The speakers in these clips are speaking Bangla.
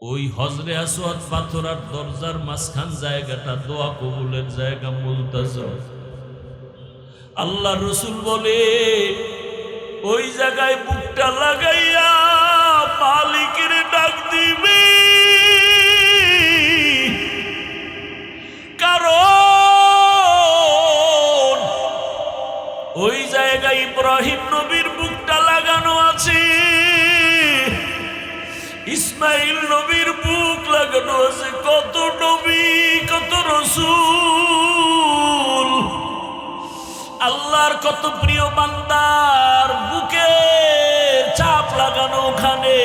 ওই হজরে আসওয়াদ পাথর আর দরজার মাঝখান জায়গাটা দোয়া কবুলের জায়গা মুলতাজম। আল্লাহ রসুল বলে ওই জায়গায় বুকটা লাগাইয়া মালিকের ডাক দিবে, কারণ ওই জায়গায় ইব্রাহিম নবীর বুকটা লাগানো আছে, ইসমাইল নবীর বুক লাগানো আছে, কত নবী কত রসূল, আল্লাহর কত প্রিয় বান্দার বুকে চাপ লাগানো ওখানে।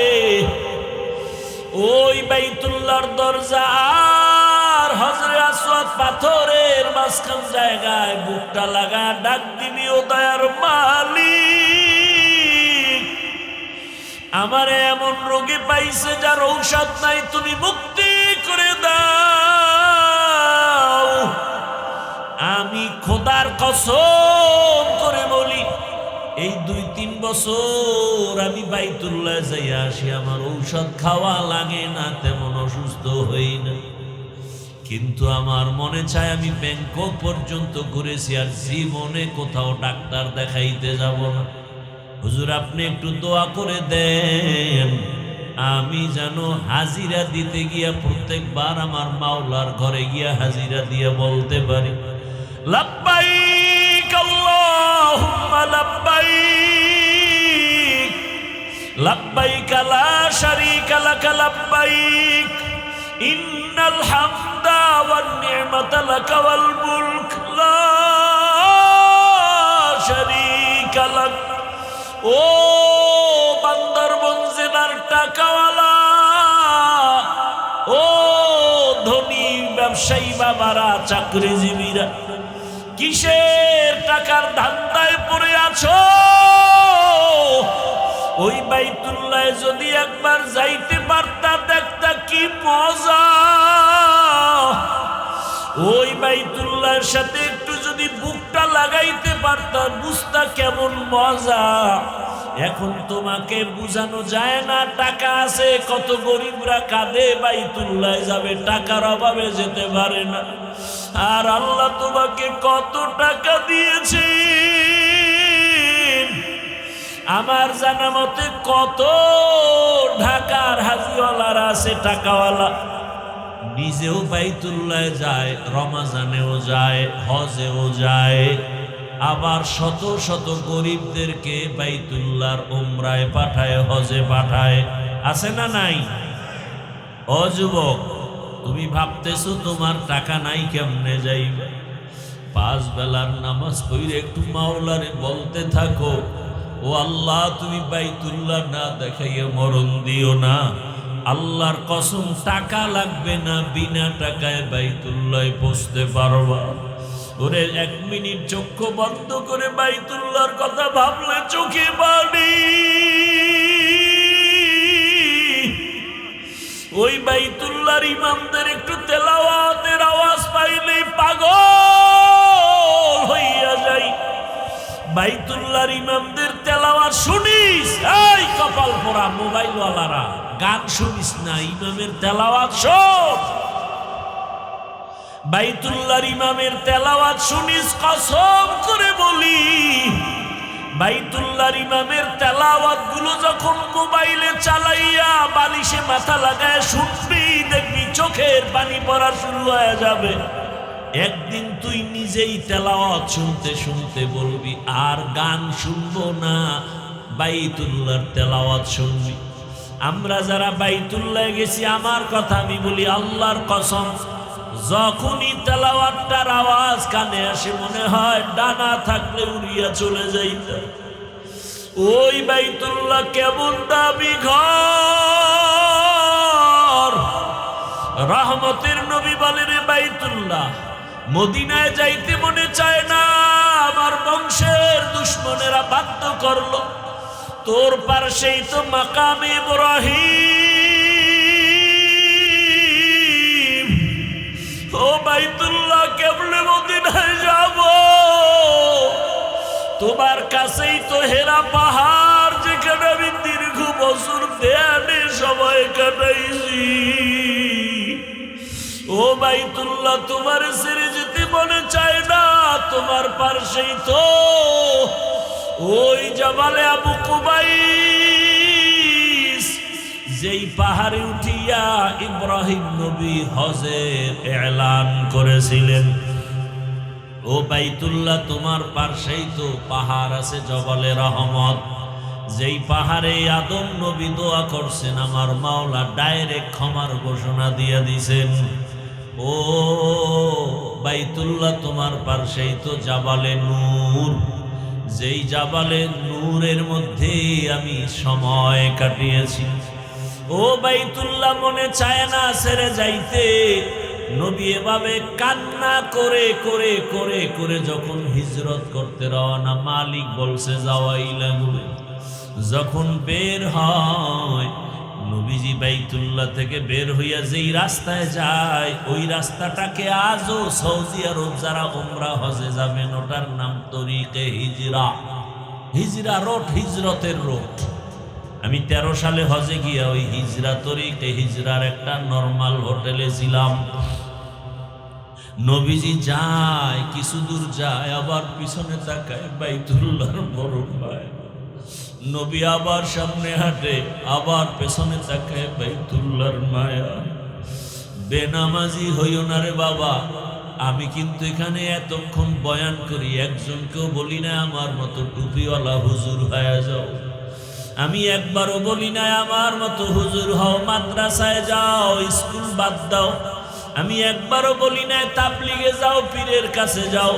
ওই বাইতুল্লাহর দরজা আর হজরে আসওয়াদ পাথরের মাঝখান জায়গায় বুকটা লাগা ডাক দিবি, ও দয়ার মালিক, আমারে এমন রোগী পাইছে যার ঔষধ নাই, তুমি মুক্তি করে দাও। আমি খোদার কসম করে বলি এই 2-3 বছর আমি বাইতুল্লাহ যাইয়া আসি, আমার ঔষধ খাওয়া লাগে না, তেমন অসুস্থ হই না, কিন্তু আমার মনে চায় আমি ব্যাংকক পর্যন্ত ঘুরেছি আর জীবনে কোথাও ডাক্তার দেখাইতে যাব না। হুজুর আপনি একটু দোয়া করে দেন, আমি যেন হাজিরা দিতে গিয়া প্রত্যেকবার আমার মাওলার ঘরে গিয়া হাজিরা দিয়ে বলতে পারি, লাব্বাইক আল্লাহুম্মা লাব্বাইক, লাব্বাইক লা শারীকা লাক লাব্বাইক, ইন্নাল হামদা ওয়ান নি'মাতা লাক ওয়াল মুলক লা শারীকা লাক। ও বান্দরবন জেলার টাকাওয়ালা, ও ধনী ব্যবসায়ী বাবারা, চাকরিজীবীরা, কিসের টাকার ধান্দায় পড়ে আছো? ওই বাইতুল্লাহ যদি একবার যাইতে পারতা, দেখতা কি মজা। ওই বাইতুল্লাহর সাথে একটু যদি বুকটা লাগাইতে পারতা, বুঝতা কেমন মজা। এখন তোমাকে বুঝানো যায় না, টাকা আছে, কত গরিবরা কাঁদে বাইতুল্লাহ যাবে, টাকার অভাবে যেতে পারে না। আর আল্লাহ তোমাকে কত টাকা দিয়েছে, আমার জানা মতে কত ঢাকার হাজিওয়ালারা আছে টাকাওয়ালা, নিজেও বাইতুল্লাহ যায়, রমাজানেও যায়, হজেও যায়, আবার শত শত গরিবদেরকে বাইতুল্লাহর উমরায় পাঠায়, হজে পাঠায়, আছে না নাই? ও যুবক, তুমি ভাবতেছো তোমার টাকা নাই, কেমনে যাইবে? 5 বেলার নামাজ পড়ে একটু মাওলারে বলতে থাকো, ও আল্লাহ তুমি বাইতুল্লাহ না দেখাইয়া মরণ দিও না। আল্লাহর কসম টাকা লাগবে না, বিনা টাকায় বাইতুল্লাহ পৌঁছতে পারবা। ওরে 1 মিনিট চক্ষু বন্ধ করে বাইতুল্লাহর কথা ভাবলে চোখে পানি। ওই বাইতুল্লাহর ইমামদের একটু তেলাওয়াতের আওয়াজ পাইলেই পাগল হইয়া যাই। বাইতুল্লাহর ইমামদের তেলাওয়াত শুনিস, এই কপাল পোড়া মোবাইলওয়ালারা, গান শুনিস না, ইমামের তেলাওয়াত শোন। বাইতুল্লাহর ইমামের তেলাওয়াত শুনিস, কসম করে বলি, বাইতুল্লাহর ইমামের তেলাওয়াত গুলো যখন মোবাইলে চালাইয়া বালিশে মাথা লাগায় শুনবি, দেখবি চোখের পানি পড়া শুরু হয়ে যাবে। একদিন তুই নিজেই তেলাওয়াত শুনতে শুনতে বলবি আর গান শুনবো না, বাইতুল্লাহর তেলাওয়াত শুনবি। আমরা যারা বাইতুল্লাহ গেছি, আমার কথা আমি বলি, আল্লাহর কসম, যখনই তেলাওয়াতটার আওয়াজ কানে আসে মনে হয় ডানা থাকলে উড়িয়া চলে যাইতা। ওই বাইতুল্লাহ কেমন দামি ঘর! রহমতের নবী বলেন, বাইতুল্লাহ মদিনায় যাইতে মনে চায় না, আমার বংশের দুশ্মনেরা বাধ্য করলো, তোর পাশেই তো মাকামে ইব্রাহিম। ও বাইতুল্লাহ কেমনে মদিনায় যাব? তোমার কাছেই তো হেরা পাহাড়, যেখানে আমি দীর্ঘ বছর ধ্যানে সময় কাটাইছি। বাইতুল্লাহ তোমার ছেড়ে যেতে মনে চায় না, তোমার পাশেই তো ওই জাবালে আবু কুবাইস, যেই পাহাড়ে উঠিয়া ইব্রাহিম নবী হজের এলান করেছিলেন। ও বাইতুল্লাহ তোমার পাশেই তো পাহাড় আছে জবালে রহমত, যেই পাহাড়ে আদম নবী দোয়া করছেন, আমার মাওলা ডাইরেক্ট ক্ষমার ঘোষণা দিয়ে দিছেন। ও বাইতুল্লাহ তোমার পাশেই তো জাবালে নূর, যেই জাবালে নূরের মধ্যে আমি সময় কাটিয়েছি। ও বাইতুল্লাহ মনে চায় না ছেড়ে যাইতে। নবী এভাবে কান্না করে করে করে করে যখন হিজরত করতে রওনা, মালিক বলছে যাওয়াই লাগবে। যখন বের হয় নবীজি বাইতুল্লাহ থেকে বের হইয়া যেই রাস্তায় যায়, ওই রাস্তাটাকে আজও সৌদি আরব যারা উমরা হজে যাবেন ওটার নাম তরিকে হিজরা। হিজরা রোড, হিজরতের রোড। আমি 13 সালে হজে গিয়া ওই হিজরা তরিকে হিজরার একটা নরমাল হোটেলে ছিলাম। নবীজি যায়, কিছু দূর যায়, আবার পিছনে তাকায়, বাইতুল্লাহর বড় ভাই। নবী আবার সামনে হাঁটে, আবার পেছনে তাকায়, বাইতুল্লাহর মায়া। বেনামাজি হইও না রে বাবা। আমি কিন্তু এখানে এতক্ষণ বয়ান করি, একজনকেও বলি না আমার মতো টুপিওয়ালা হুজুর হয়ে যাও। আমি একবারও বলি না আমার মতো হুজুর হও, মাদ্রাসায় যাও, স্কুল বাদ দাও। আমি একবারও বলি না তাবলিগে যাও, পীরের কাছে যাও।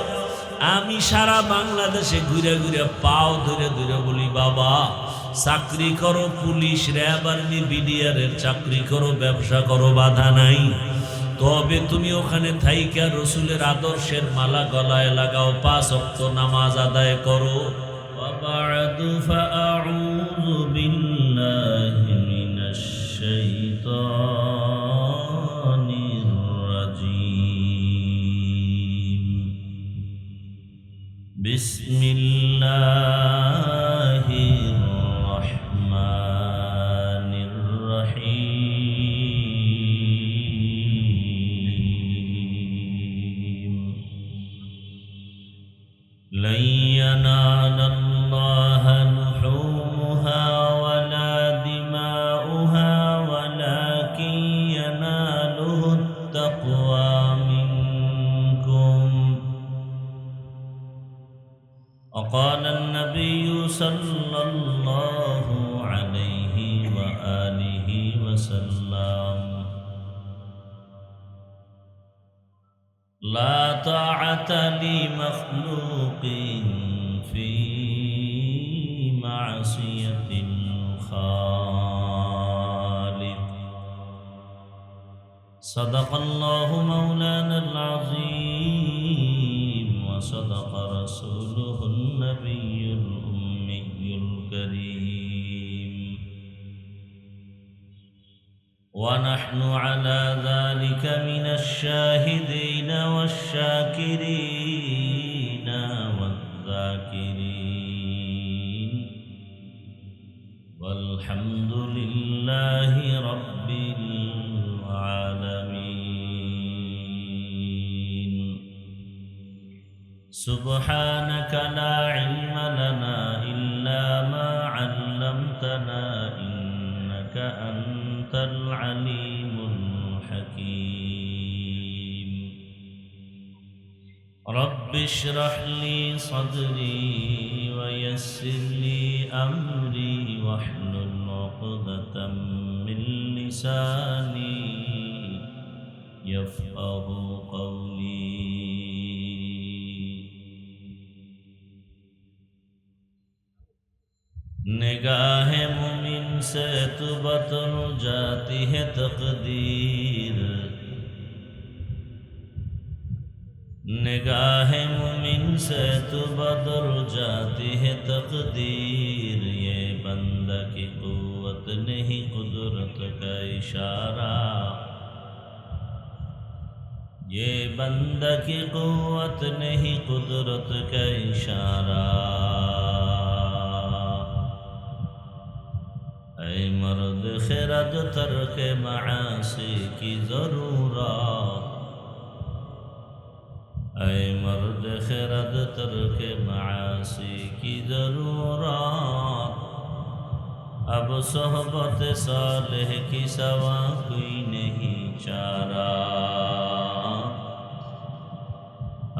আমি সারা বাংলাদেশে ঘুরে ঘুরে পাও ধরে ধরে বলি, বাবা চাকরি করো, পুলিশ, র্যাব, আর্মি, বিডিআরের চাকরি করো, ব্যবসা করো, বাধা নাই। তবে তুমি ওখানে থাইকা রসুলের আদর্শের মালা গলায় লাগাও, 5 ওয়াক্ত নামাজ আদায় করো। ওয়াবা'দু ফাআউযু বিল্লাহি মিনাশ শাইতানির রাজীম। বিসমিল্লাহির রহমানির রহিম। লা ইয়ানালাল্লাহা লুহুমুহা ওয়ালা দিমাউহা ওয়ালাকিন ইয়ানালুহুত তাকওয়া মিনকুম। وقال النبي صلى الله عليه وآله وسلم: لا طاعة لمخلوق في معصية الخالق. صدق الله مولانا العظيم وصدق رسوله النبي الأمي الكريم، ونحن على ذلك من الشاهدين والشاكرين والذاكرين، والحمد لله رب العالمين. سبحانك لا علم لنا إلا ما علمتنا إنك أنت العليم الحكيم. رب اشرح لي صدري ويسر لي أمري واحلل عقدة من لساني يفقه قولي. निगाह मुमिन से तू बदल जाती है तकदीर, निगाह मुमिन से तू बदल जाती है तकदीर। ये बंदा की कुव्वत नहीं कुदरत का इशारा, ये बंदा की कुव्वत नहीं कुदरत का इशारा। ऐ मर्द खिरद तर्क मासी की जरूरत, ऐ मर्द खिरद तर्क मासी की जरूरत, अब सोहबत सालेह की सवा कोई नहीं चारा,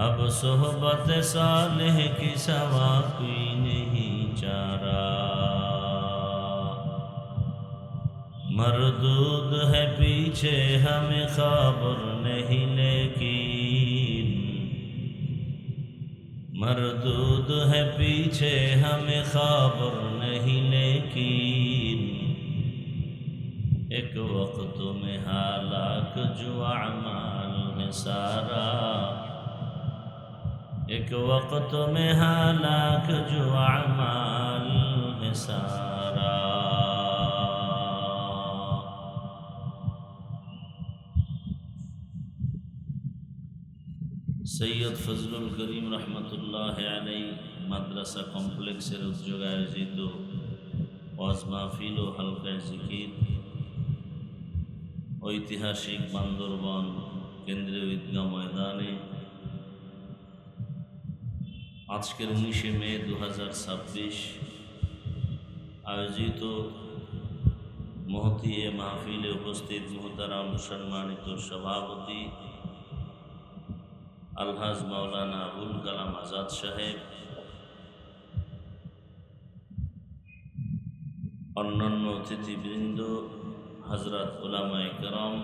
अब सोहबत सालेह की सवा कोई नहीं चारा। मरदूद है पीछे हमें खबर नहीं लेकिन, मरदूद है पीछे हमें खबर नहीं लेकिन, एक वक्त में हालाक जो अमाल में सारा, एक वक्त में हालाक जो अमाल में सारा। সৈয়দ ফজলুল করিম রহমতুল্লাহ আলাই মাদ্রাসা কমপ্লেক্সের উদ্যোগে আয়োজিত ওয়াজ মাহফিল ও হালকায় জিকির ঐতিহাসিক বান্দরবান কেন্দ্রীয় ঈদগাহ ময়দানে আজকের 19শে মে 2026 আয়োজিত মহতি এ মাহফিলে উপস্থিত মুহতারাম সম্মানিত সভাপতি আলহাজ মাওলানা আবুল কালাম আজাদ সাহেব, অন্যান্য অতিথিবৃন্দ, হযরত উলামায়ে কেরাম,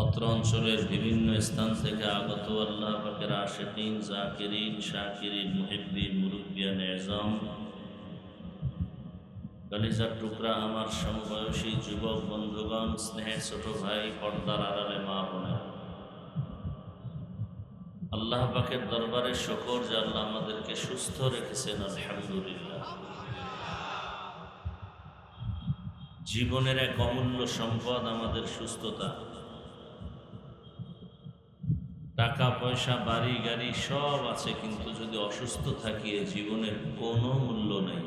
অত্র অঞ্চলের বিভিন্ন স্থান থেকে আগত আল্লাহ পাকের আশিকিন, জাকিরিন, শাকিরিন, মুহিব্বিন, মুরব্বিয়ান এজাম, কলিজার টুকরা আমার সমবয়সী যুবক বন্ধুগণ, স্নেহের ছোট ভাই, পর্দার আড়ালে মা বোনেরা, আল্লাহ পাকের দরবারে শুকর যে আল্লাহ আমাদেরকে সুস্থ রেখেছেন, আলহামদুলিল্লাহ। জীবনের এক অমূল্য সম্পদ আমাদের সুস্থতা। টাকা পয়সা বাড়ি গাড়ি সব আছে, কিন্তু যদি অসুস্থ থাকি এ জীবনের কোনো মূল্য নেই।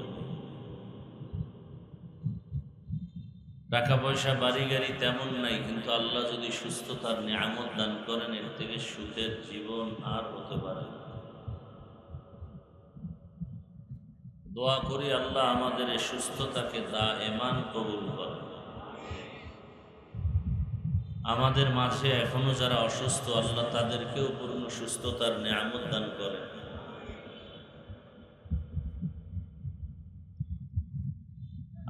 টাকা পয়সা বাড়ি গাড়ি তেমন নাই, কিন্তু আল্লাহ যদি সুস্থতার নিয়ামত দান করেন, এর থেকে সুখের জীবন আর হতে পারে। দোয়া করি আল্লাহ আমাদের এই সুস্থতাকে দায়েমান কবুল করেন। আমাদের মাঝে এখনো যারা অসুস্থ, আল্লাহ তাদেরকেও পূর্ণ সুস্থতার নিয়ামত দান করেন।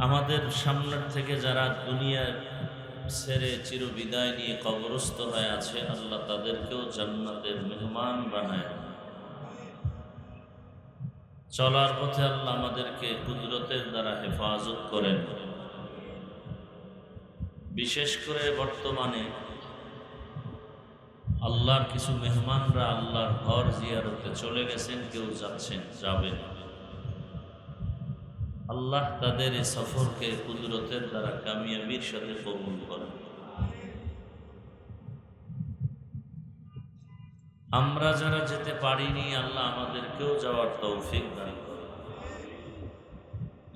আমাদের সামনের থেকে যারা দুনিয়া ছেড়ে চিরবিদায় নিয়ে কবরস্থ হয়ে আছে, আল্লাহ তাদেরকেও জান্নাতের মেহমান বানায়। চলার পথে আল্লাহ আমাদেরকে কুদরতের দ্বারা হেফাজত করেন। বিশেষ করে বর্তমানে আল্লাহর কিছু মেহমানরা আল্লাহর ঘর জিয়ারতে চলে গেছেন, কেউ যাচ্ছেন, যাবেন। আল্লাহ তাদের এই সফরকে কুদরতের দ্বারা কামিয়াবির সাথে কবুল করেন। আমরা যারা যেতে পারিনি, আল্লাহ আমাদেরকেও যাওয়ার তৌফিক দান করেন।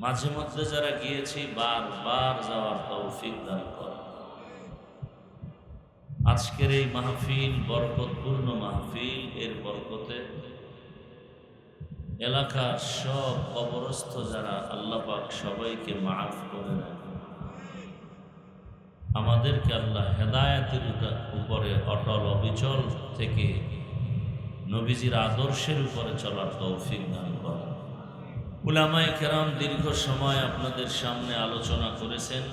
মাঝে মধ্যে যারা গিয়েছি, বারবার যাওয়ার তৌফিক দান করেন। আজকের এই মাহফিল বরকতপূর্ণ মাহফিল, এর বরকতে এলাকার সব কবরস্থ যারা, আল্লাহ পাক সবাইকে মাফ করে দেন। আমাদেরকে আল্লাহ হেদায়েতের উপরে অটল অবিচল থেকে নবীজির আদর্শের উপরে চলার তৌফিক দান করেন। উলামায়ে কেরাম দীর্ঘ সময় আপনাদের সামনে আলোচনা করেছেন,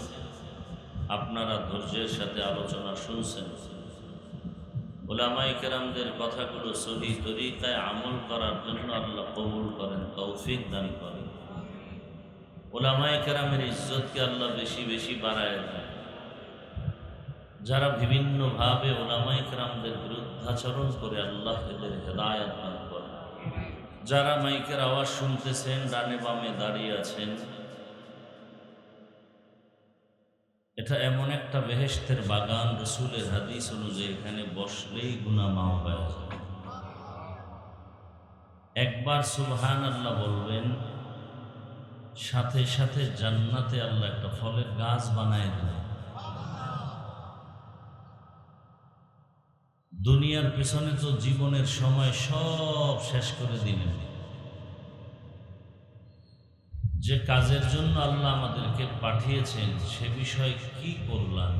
আপনারা ধৈর্যের সাথে আলোচনা শুনছেন। উলামায়ে কেরামদের কথাগুলো সহি তরিকায় আমল করার জন্য আল্লাহ কবুল করেন, তৌফিক দান করেন। উলামায়ে কেরামের ইজ্জতকে আল্লাহ বেশি বেশি বাড়ায় দেন। যারা বিভিন্নভাবে উলামায়ে কেরামদের বিরুদ্ধাচরণ করে, আল্লাহ এদের হেদায়েত দান করেন। যারা মাইকের আওয়াজ শুনতেছেন, ডানে বামে দাঁড়িয়ে আছেন, এটা এমন একটা বেহেশতের বাগান, রসুলের হাদিস অনুযায়ী এখানে বসলেই গুনাহ মাফ হয়ে যায়। একবার সুবহানাল্লাহ বলবেন, সাথে সাথে জান্নাতে আল্লাহ একটা ফলের গাছ বানায় দেয়। দুনিয়ার পেছনে তো জীবনের সময় সব শেষ করে দিলেন। যে কাজের জন্য আল্লাহ আমাদেরকে পাঠিয়েছেন সে বিষয়ে কি করলাম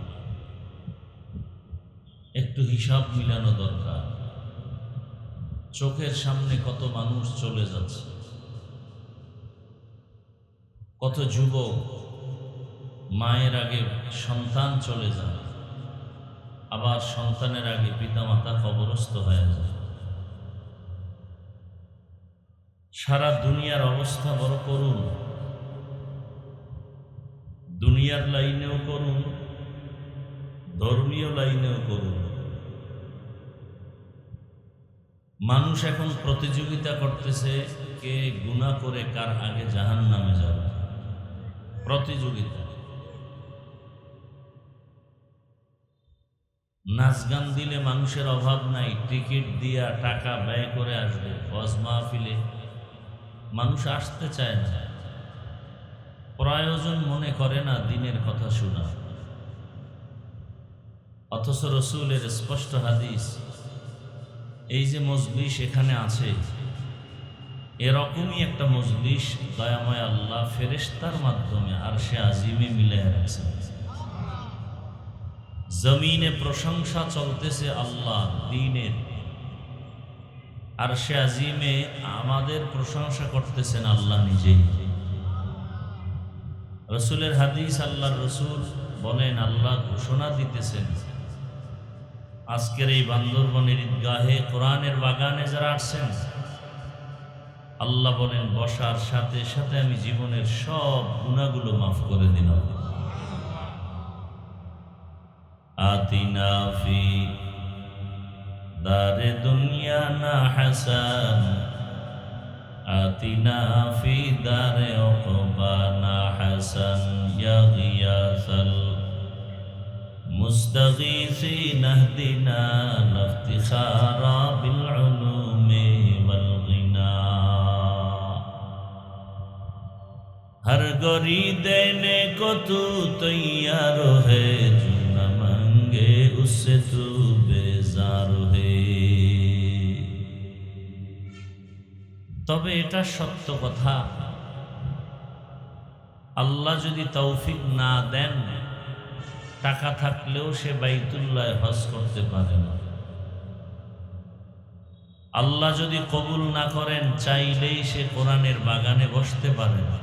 একটু হিসাব মিলানো দরকার। চোখের সামনে কত মানুষ চলে যাচ্ছে, কত যুবক মায়ের আগে সন্তান চলে যায়, আবার সন্তানের আগে পিতামাতা কবরস্থ হয়ে যায়। সারা দুনিয়ার অবস্থা বড় করুন, দুনিয়ার লাইনেও করুন, ধর্মীয় লাইনেও করুন। মানুষ এখন প্রতিযোগিতা করতেছে কে গুনাহ করে কার আগে জাহান্নামে যাবে, প্রতিযোগিতা। নাচ গান দিলে মানুষের অভাব নাই, টিকিট দিয়া টাকা ব্যয় করে আসবে। ওয়াজ মাহফিলে মানুষ আসতে চায় না, প্রয়োজন মনে করে না দিনের কথা শোনা। অথচ রসূলের স্পষ্ট হাদিস, এই যে মজলিস এখানে আছে এরকমই একটা মজলিস দয়াময় আল্লাহ ফেরেশতার মাধ্যমে আরশে আজিমে মিলাইয়া রাখছেন। জমিনে প্রশংসা চলতেছে আল্লাহ দ্বীনের, আরশে আজিমে আমাদের প্রশংসা করতেছেন আল্লাহ নিজেই। রসূলের হাদিস, আল্লাহর রসূল বলেন আল্লাহ ঘোষণা দিতেছেন, আজকের এই বান্দরবনের ঈদগাহে কোরআনের বাগানে যারা আসছেন, আল্লাহ বলেন বসার সাথে সাথে আমি জীবনের সব গুনাহগুলো মাফ করে দিলাম। আতিনা ফি দারে দুনিয়া না হাসান, আতিনা ফি দারে উকবা না হাসান, ইয়া গিয়াসাল মুস্তাগীসিন ইহদিনা লিফতিখারা বিল উলুমি ওয়াল গিনা। हर गोरी देने को तू तैयार है, जो न मांगे उससे तू बेजार है। তবে এটা সত্য কথা, আল্লাহ যদি তৌফিক না দেন টাকা থাকলেও সে বাইতুল্লাহ হজ করতে পারে না। আল্লাহ যদি কবুল না করেন চাইলেই সে কোরআনের বাগানে বসতে পারে না।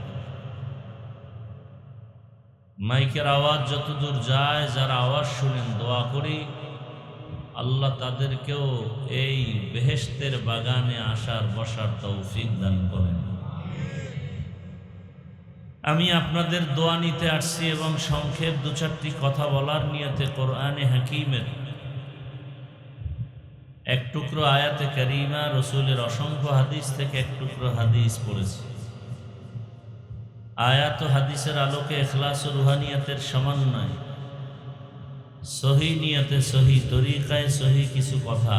মাইকের আওয়াজ যতদূর যায়, যারা আওয়াজ শুনেন দোয়া করি আল্লাহ তাদেরকেও এই বেহেশতের বাগানে আসার বসার তৌফিক দান করেন। আমি আপনাদের দোয়া নিতে আসছি এবং সংক্ষেপ দু চারটি কথা বলার নিয়তে কোরআনে হাকিমের এক টুকরো আয়াতে কারিমা, রসূলের অসংখ্য হাদিস থেকে এক টুকরো হাদিস পড়েছি। আয়াত ও হাদিসের আলোকে ইখলাস ও রুহানিয়াতের সমন্বয়, সহি নিয়তে সহি তরিকায় সহি কিছু কথা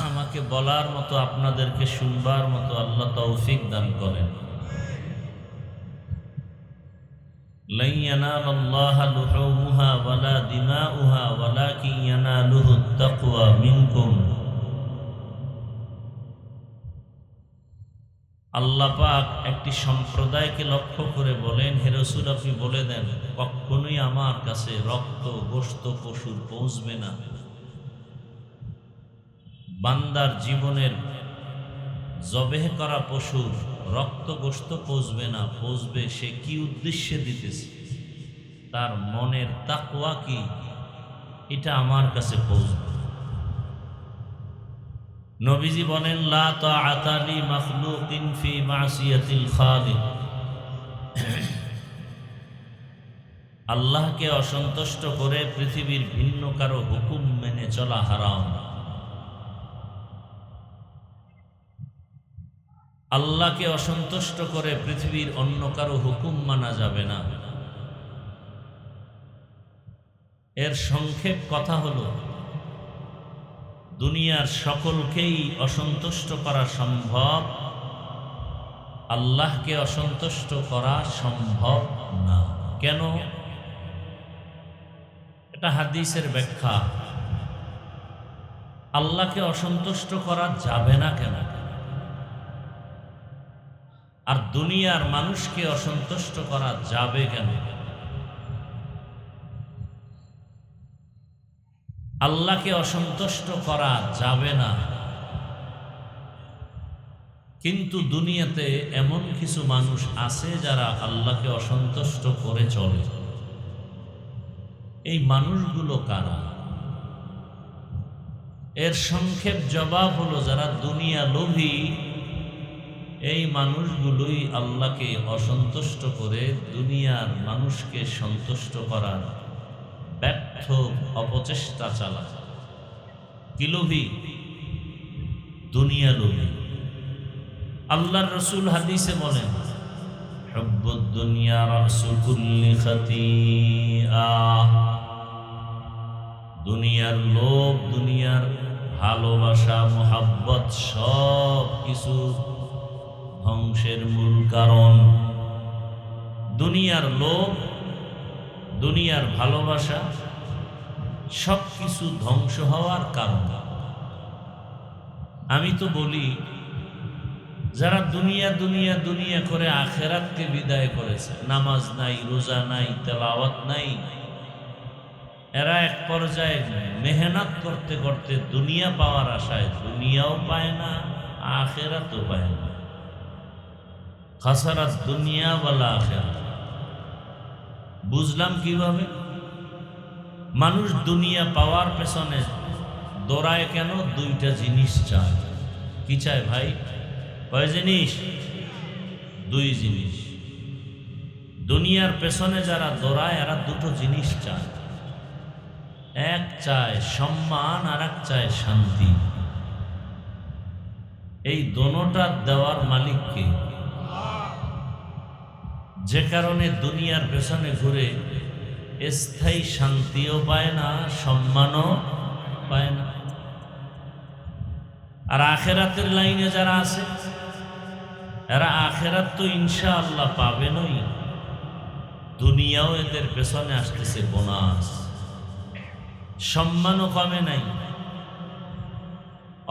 আমাকে বলার মতো, আপনাদেরকে শুনবার মতো আল্লাহ তৌফিক দান করেন। lan yanalallaha luhumuha wala dima'uha walakin yanaluhu at-taqwa minkum। আল্লাহ পাক একটি সম্প্রদায়কে লক্ষ্য করে বলেন, হে রাসূল আপনি বলে দেন কখনোই আমার কাছে রক্ত গোশত পশুর পৌঁছবে না। বান্দার জীবনের জবেহ করা পশুর রক্ত গোশত পৌঁছবে না, পৌঁছবে সে কি উদ্দেশ্যে দিতেছে, তার মনের তাকওয়া কি, এটা আমার কাছে পৌঁছবে। নবীজি বলেন লা তাআতা লি মাখলুকিন ফি মাসিয়াতিল খালিক। আল্লাহকে অসন্তুষ্ট করে পৃথিবীর ভিন্ন কারো হুকুম মেনে চলা হারাম। আল্লাহকে অসন্তুষ্ট করে পৃথিবীর অন্য কারো হুকুম মানা যাবে না। এর সংক্ষেপ কথা হলো, দুনিয়ার সকলকেই অসন্তুষ্ট করা সম্ভব, আল্লাহকে অসন্তুষ্ট করা সম্ভব না। কেন? এটা হাদিসের ব্যাখ্যা। আল্লাহকে অসন্তুষ্ট করা যাবে না কেন? আর দুনিয়ার মানুষকে অসন্তুষ্ট করা যাবে কেন? আল্লাহকে অসন্তুষ্ট করা যাবে না, কিন্তু দুনিয়াতে এমন কিছু মানুষ আছে যারা আল্লাহকে অসন্তুষ্ট করে চলে। এই মানুষগুলো কারা? এর সংক্ষেপ জবাব হলো, যারা দুনিয়া লোভী, এই মানুষগুলোই আল্লাহকে অসন্তুষ্ট করে দুনিয়ার মানুষকে সন্তুষ্ট করার ব্যর্থ অপচেষ্টা চালায়। কি লোভী? দুনিয়া লোভী। আল্লাহর রাসূল হাদিসে বলেন, হুব্বুদ দুনিয়া রাসু কুল্লি খাতিআ। দুনিয়ার লোভ, দুনিয়ার ভালোবাসা, মোহাব্বত সব কিছু ধ্বংসের মূল কারণ। দুনিয়ার লোভ, দুনিয়ার ভালোবাসা সব কিছু ধ্বংস হওয়ার কারণ। আমি তো বলি, যারা দুনিয়া দুনিয়া দুনিয়া করে আখেরাতকে বিদায় করেছে, নামাজ নাই, রোজা নাই, তেলাওয়াত নাই, এরা এক পর্যায়ে মেহনত করতে করতে দুনিয়া পাওয়ার আশায় দুনিয়াও পায় না, আখেরাতও পায় না। খাসারাত দুনিয়া ওয়াল আখিরাত। বুঝলাম কিভাবে? মানুষ দুনিয়া পাওয়ার পেছনে দৌড়ায় কেন? দুইটা জিনিস চায়। কি চায় ভাই? কয় জিনিস? দুই জিনিস। দুনিয়ার পেছনে যারা দৌড়ায় এরা দুটো জিনিস চায়। এক চায় সম্মান, আর এক চায় শান্তি। এই দোনোটা দেওয়ার মালিক কে? যে কারণে দুনিয়ার পেছনে ঘুরে স্থায়ী শান্তিও পায় না, সম্মানও পায় না। আর আখেরাতের লাইনে যারা আছে, এরা আখেরাত তো ইনশাআল্লাহ পাবেনই, দুনিয়াও এদের পেছনে আসতেছে বোনাস। সম্মানও কমে নাই।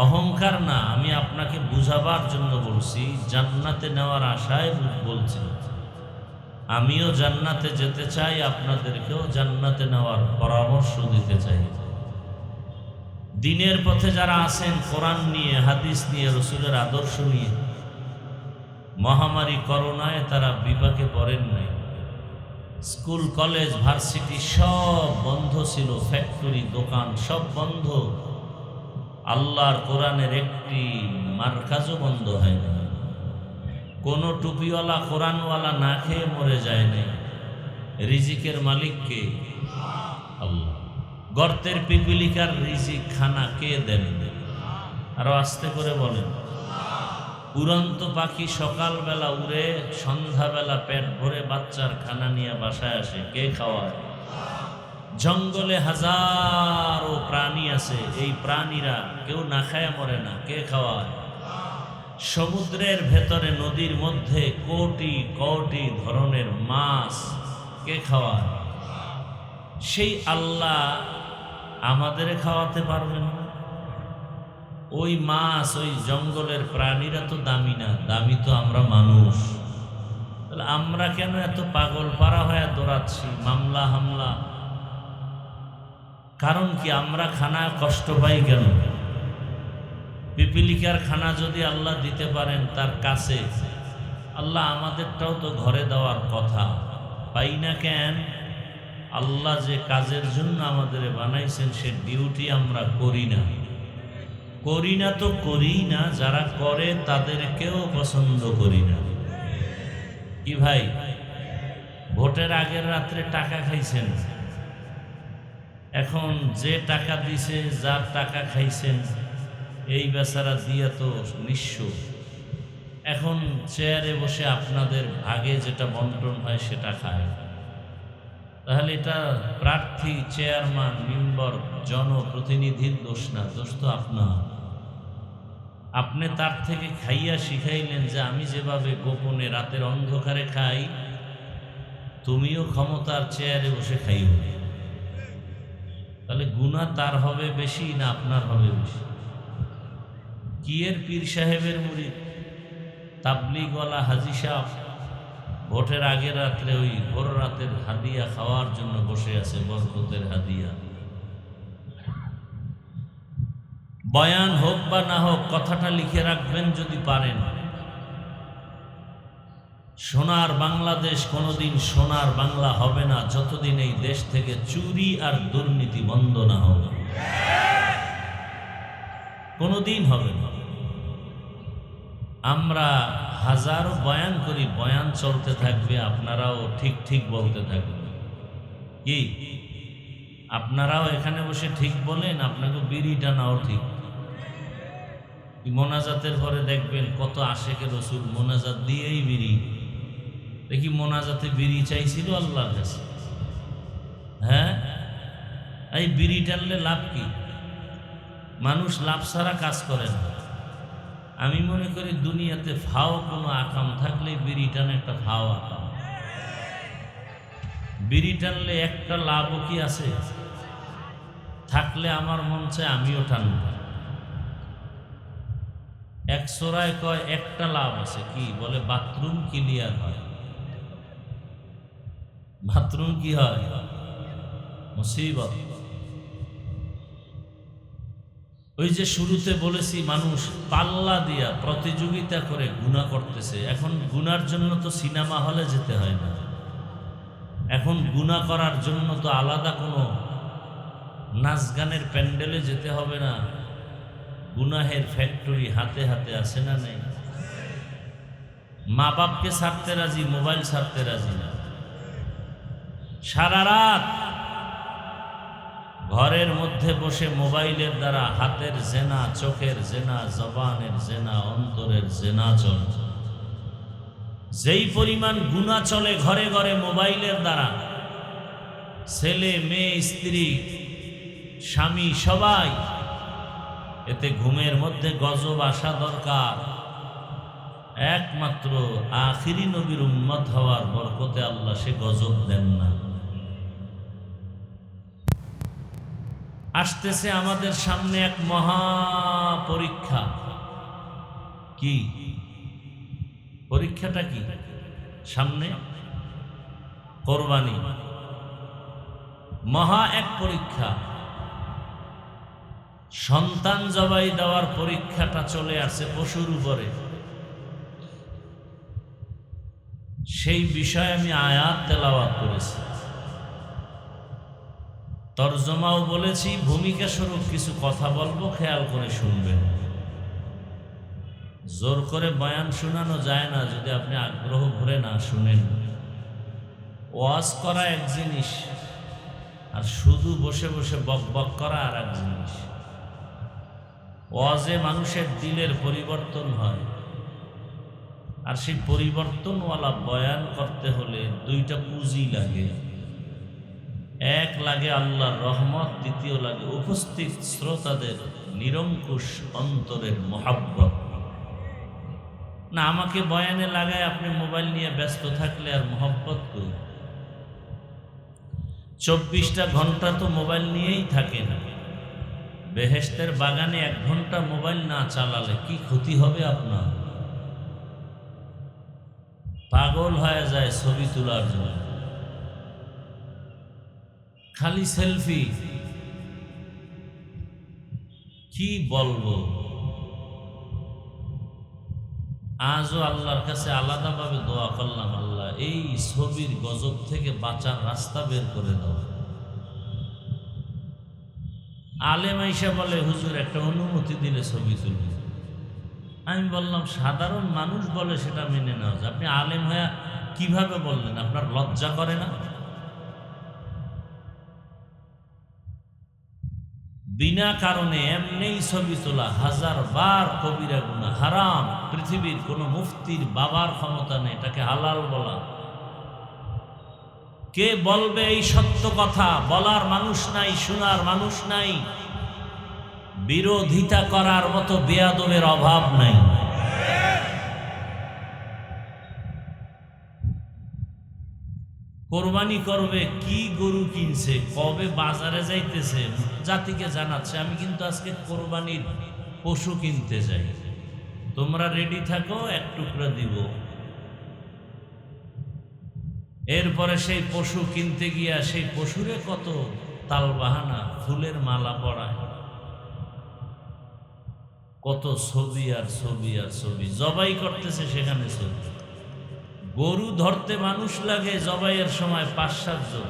অহংকার না, আমি আপনাকে বুঝাবার জন্য বলছি, জান্নাতে নেওয়ার আশায় বলছি। আমিও জান্নাতে যেতে চাই, আপনাদেরকেও জান্নাতে নেওয়ার পরামর্শ দিতে চাই। দিনের পথে যারা আছেন, কোরআন নিয়ে, হাদিস নিয়ে, রসুলের আদর্শ নিয়ে, মহামারী করোনায় তারা বিপাকে পড়েন নাই। স্কুল, কলেজ, ভার্সিটি সব বন্ধ ছিল, ফ্যাক্টরি, দোকান সব বন্ধ। আল্লাহর কোরআনের একটি মার্কাজও বন্ধ হয় না। কোনো টুপিওয়ালা, কোরআনওয়ালা না খেয়ে মরে যায় নাই। রিজিকের মালিক কে? আল্লাহ। গর্তের পিপিলিকার রিজিক, খানা কে দেন? আরো আস্তে করে বলেন। উড়ন্ত পাখি সকালবেলা উড়ে, সন্ধ্যাবেলা পেট ভরে বাচ্চার খানা নিয়ে বাসায় আসে, কে খাওয়ায়? জঙ্গলে হাজারো প্রাণী আছে, এই প্রাণীরা কেউ না খায় মরে না, কে খাওয়ায়? সমুদ্রের ভেতরে, নদীর মধ্যে কোটি কোটি ধরনের মাছ, কে খাওয়ায়? সেই আল্লাহ আমাদের খাওয়াতে পারবেন না? ওই মাছ, ওই জঙ্গলের প্রাণীরা তো দামি না, দামি তো আমরা মানুষ। তাহলে আমরা কেন এত পাগল পারা হয়ে দৌড়াচ্ছি, মামলা হামলা? কারণ কি? আমরা খানা কষ্ট পাই কেন? পিপিলিকার খানা যদি আল্লাহ দিতে পারেন তার কাছে, আল্লাহ আমাদেরটাও তো ঘরে দেওয়ার কথা, পাই না কেন? আল্লাহ যে কাজের জন্য আমাদের বানাইছেন, সে ডিউটি আমরা করি না। করি না তো করি না, যারা করে তাদেরকেও পছন্দ করি না। কি ভাই, ভোটের আগের রাত্রে টাকা খাইছেন, এখন যে টাকা দিছে, যার টাকা খাইছেন, এই বেচারা দিয়া তো নিঃস্ব। এখন চেয়ারে বসে আপনাদের ভাগে যেটা বন্টন হয় সেটা খায়। তাহলে এটা প্রার্থী, চেয়ারম্যান, মেম্বার, জনপ্রতিনিধির দোষ না, দোষ তো আপনার। আপনি তার থেকে খাইয়া শিখাইলেন যে আমি যেভাবে গোপনে রাতের অন্ধকারে খাই, তুমিও ক্ষমতার চেয়ারে বসে খাইও। তাহলে গুনাহ তার হবে বেশি না আপনার হবে বেশি? কি এর পীর সাহেবের মুরিদ, তাবলিগওয়ালা হাজি সাহেব ভোটের আগের রাত্রে ওই ভোর রাতের হাদিয়া খাওয়ার জন্য বসে আছে, বরকতের হাদিয়া। বয়ান হোক বা না হোক, কথাটা লিখে রাখবেন যদি পারেন। সোনার বাংলাদেশ কোনোদিন সোনার বাংলা হবে না যতদিন এই দেশ থেকে চুরি আর দুর্নীতি বন্ধ না হবে, কোনোদিন হবে না। আমরা হাজারো বয়ান করি, বয়ান চলতে থাকবে, আপনারাও ঠিক ঠিক বলতে থাকবেন। কি আপনারাও এখানে বসে ঠিক বলেন, আপনাকে বিড়ি টানাও ঠিক। মোনাজাতের পরে দেখবেন কত আশেকে রসুল মোনাজাত দিয়েই বিড়ি। দেখি মোনাজাতে বিড়ি চাইছিল আল্লাহর কাছে? হ্যাঁ, এই বিড়ি টানলে লাভ কি? মানুষ লাভ ছাড়া কাজ করে না। আমি মনে করি দুনিয়াতে ফাও কোনো আকাম থাকলে বিড়ি টানে একটা ফাও আকাম। বিড়ি টানলে একটা লাভও কি আছে? থাকলে আমার মন চায় আমিও টানব। এক সোরায় কয় একটা লাভ আছে, কি বলে? বাথরুম ক্লিয়ার হয়। বাথরুম কি হয়? মুসিবত। ওই যে শুরুতে বলেছি, মানুষ পাল্লা দিয়া প্রতিযোগিতা করে গুনাহ করতেছে। এখন গুনার জন্য তো সিনেমা হলে যেতে হয় না, এখন গুনাহ করার জন্য তো আলাদা কোনো নাচ গানের প্যান্ডেলে যেতে হবে না। গুনাহের ফ্যাক্টরি হাতে হাতে আছে না নেই? মা বাপকে ছাড়তে রাজি, মোবাইল ছাড়তে রাজি না। সারা রাত ঘরের মধ্যে বসে মোবাইলের দ্বারা হাতের জেনা, চোখের জেনা, জবানের জেনা, অন্তরের জেনা চলে। যেই পরিমাণ গুনাহ চলে ঘরে ঘরে মোবাইলের দ্বারা, ছেলে মেয়ে স্ত্রী স্বামী সবাই, এতে ঘুমের মধ্যে গজব আসা দরকার। একমাত্র আখিরি নবীর উম্মত হওয়ার বরকতে আল্লাহ সে গজব দেন না। আসতেছে আমাদের সামনে এক মহা পরীক্ষা। কি পরীক্ষাটা? কি সামনে? কোরবানি। মহা এক পরীক্ষা। সন্তান জবাই দেওয়ার পরীক্ষাটা চলে আসছে পশুর উপরে। সেই বিষয়ে আমি আয়াত তেলাওয়াত করেছি, তরজমাও বলেছি, ভূমিকা স্বরূপ কিছু কথা বলবো, খেয়াল করে শুনবেন। জোর করে বয়ান শোনানো যায় না যদি আপনি আগ্রহ ভরে না শুনেন। ওয়াজ করা এক জিনিস, আর শুধু বসে বসে বক বক করা আর এক জিনিস। ওয়াজে মানুষের দিলের পরিবর্তন হয়, আর সেই পরিবর্তনওয়ালা বয়ান করতে হলে দুইটা পুঁজি লাগে। এক লাগে আল্লাহর রহমত, দ্বিতীয় লাগে উপস্থিত শ্রোতাদের নিরঙ্কুশ অন্তরের মহাব্বত। না, আমাকে বয়ানে লাগায় আপনি মোবাইল নিয়ে ব্যস্ত থাকলে আর মহব্বত করি। 24টা ঘন্টা তো মোবাইল নিয়েই থাকেন। বেহেশতের বাগানে 1 ঘন্টা মোবাইল না চালালে কি ক্ষতি হবে আপনার? পাগল হয়ে যায় ছবি তোলার জন্য, খালি সেলফি। কি বলবো, আজও আল্লাহর কাছে আলাদাভাবে দোয়া করলাম, আল্লাহ এই ছবির গজব থেকে বাঁচার রাস্তা বের করে দাও। আলেম আইসা বলে, হুজুর একটা অনুমতি দিলে ছবি তুলবে। আমি বললাম, সাধারণ মানুষ বলে সেটা মেনে নেওয়া যায়, আপনি আলেম হয়ে কিভাবে বললেন? আপনার লজ্জা করে না? বিনা কারণে এমনিই ছবি তোলা 1000 বার কবিরা গুনাহ, হারাম। পৃথিবীর কোনো মুফতির বাবার ক্ষমতা নেই এটাকে হালাল বলা। কে বলবে এই সত্য কথা? বলার মানুষ নাই, শোনার মানুষ নাই, বিরোধিতা করার মতো বেয়াদবের অভাব নাই। কোরবানি করবে, কি গরু কিনছে, কবে বাজারে যাইতেছে, জাতিকে জানাচ্ছে আমি কিন্তু আজকে কোরবানির পশু কিনতে যাই, তোমরা রেডি থাকো, এক টুকরা দিব। এরপরে সেই পশু কিনতে গিয়া সেই পশুরে কত তালবাহানা, ফুলের মালা পরায়, কত ছবি আর ছবি আর ছবি, জবাই করতেছে সেখানে ছবি। গরু ধরতে মানুষ লাগে জবাইয়ের সময় ৫-৭ জন,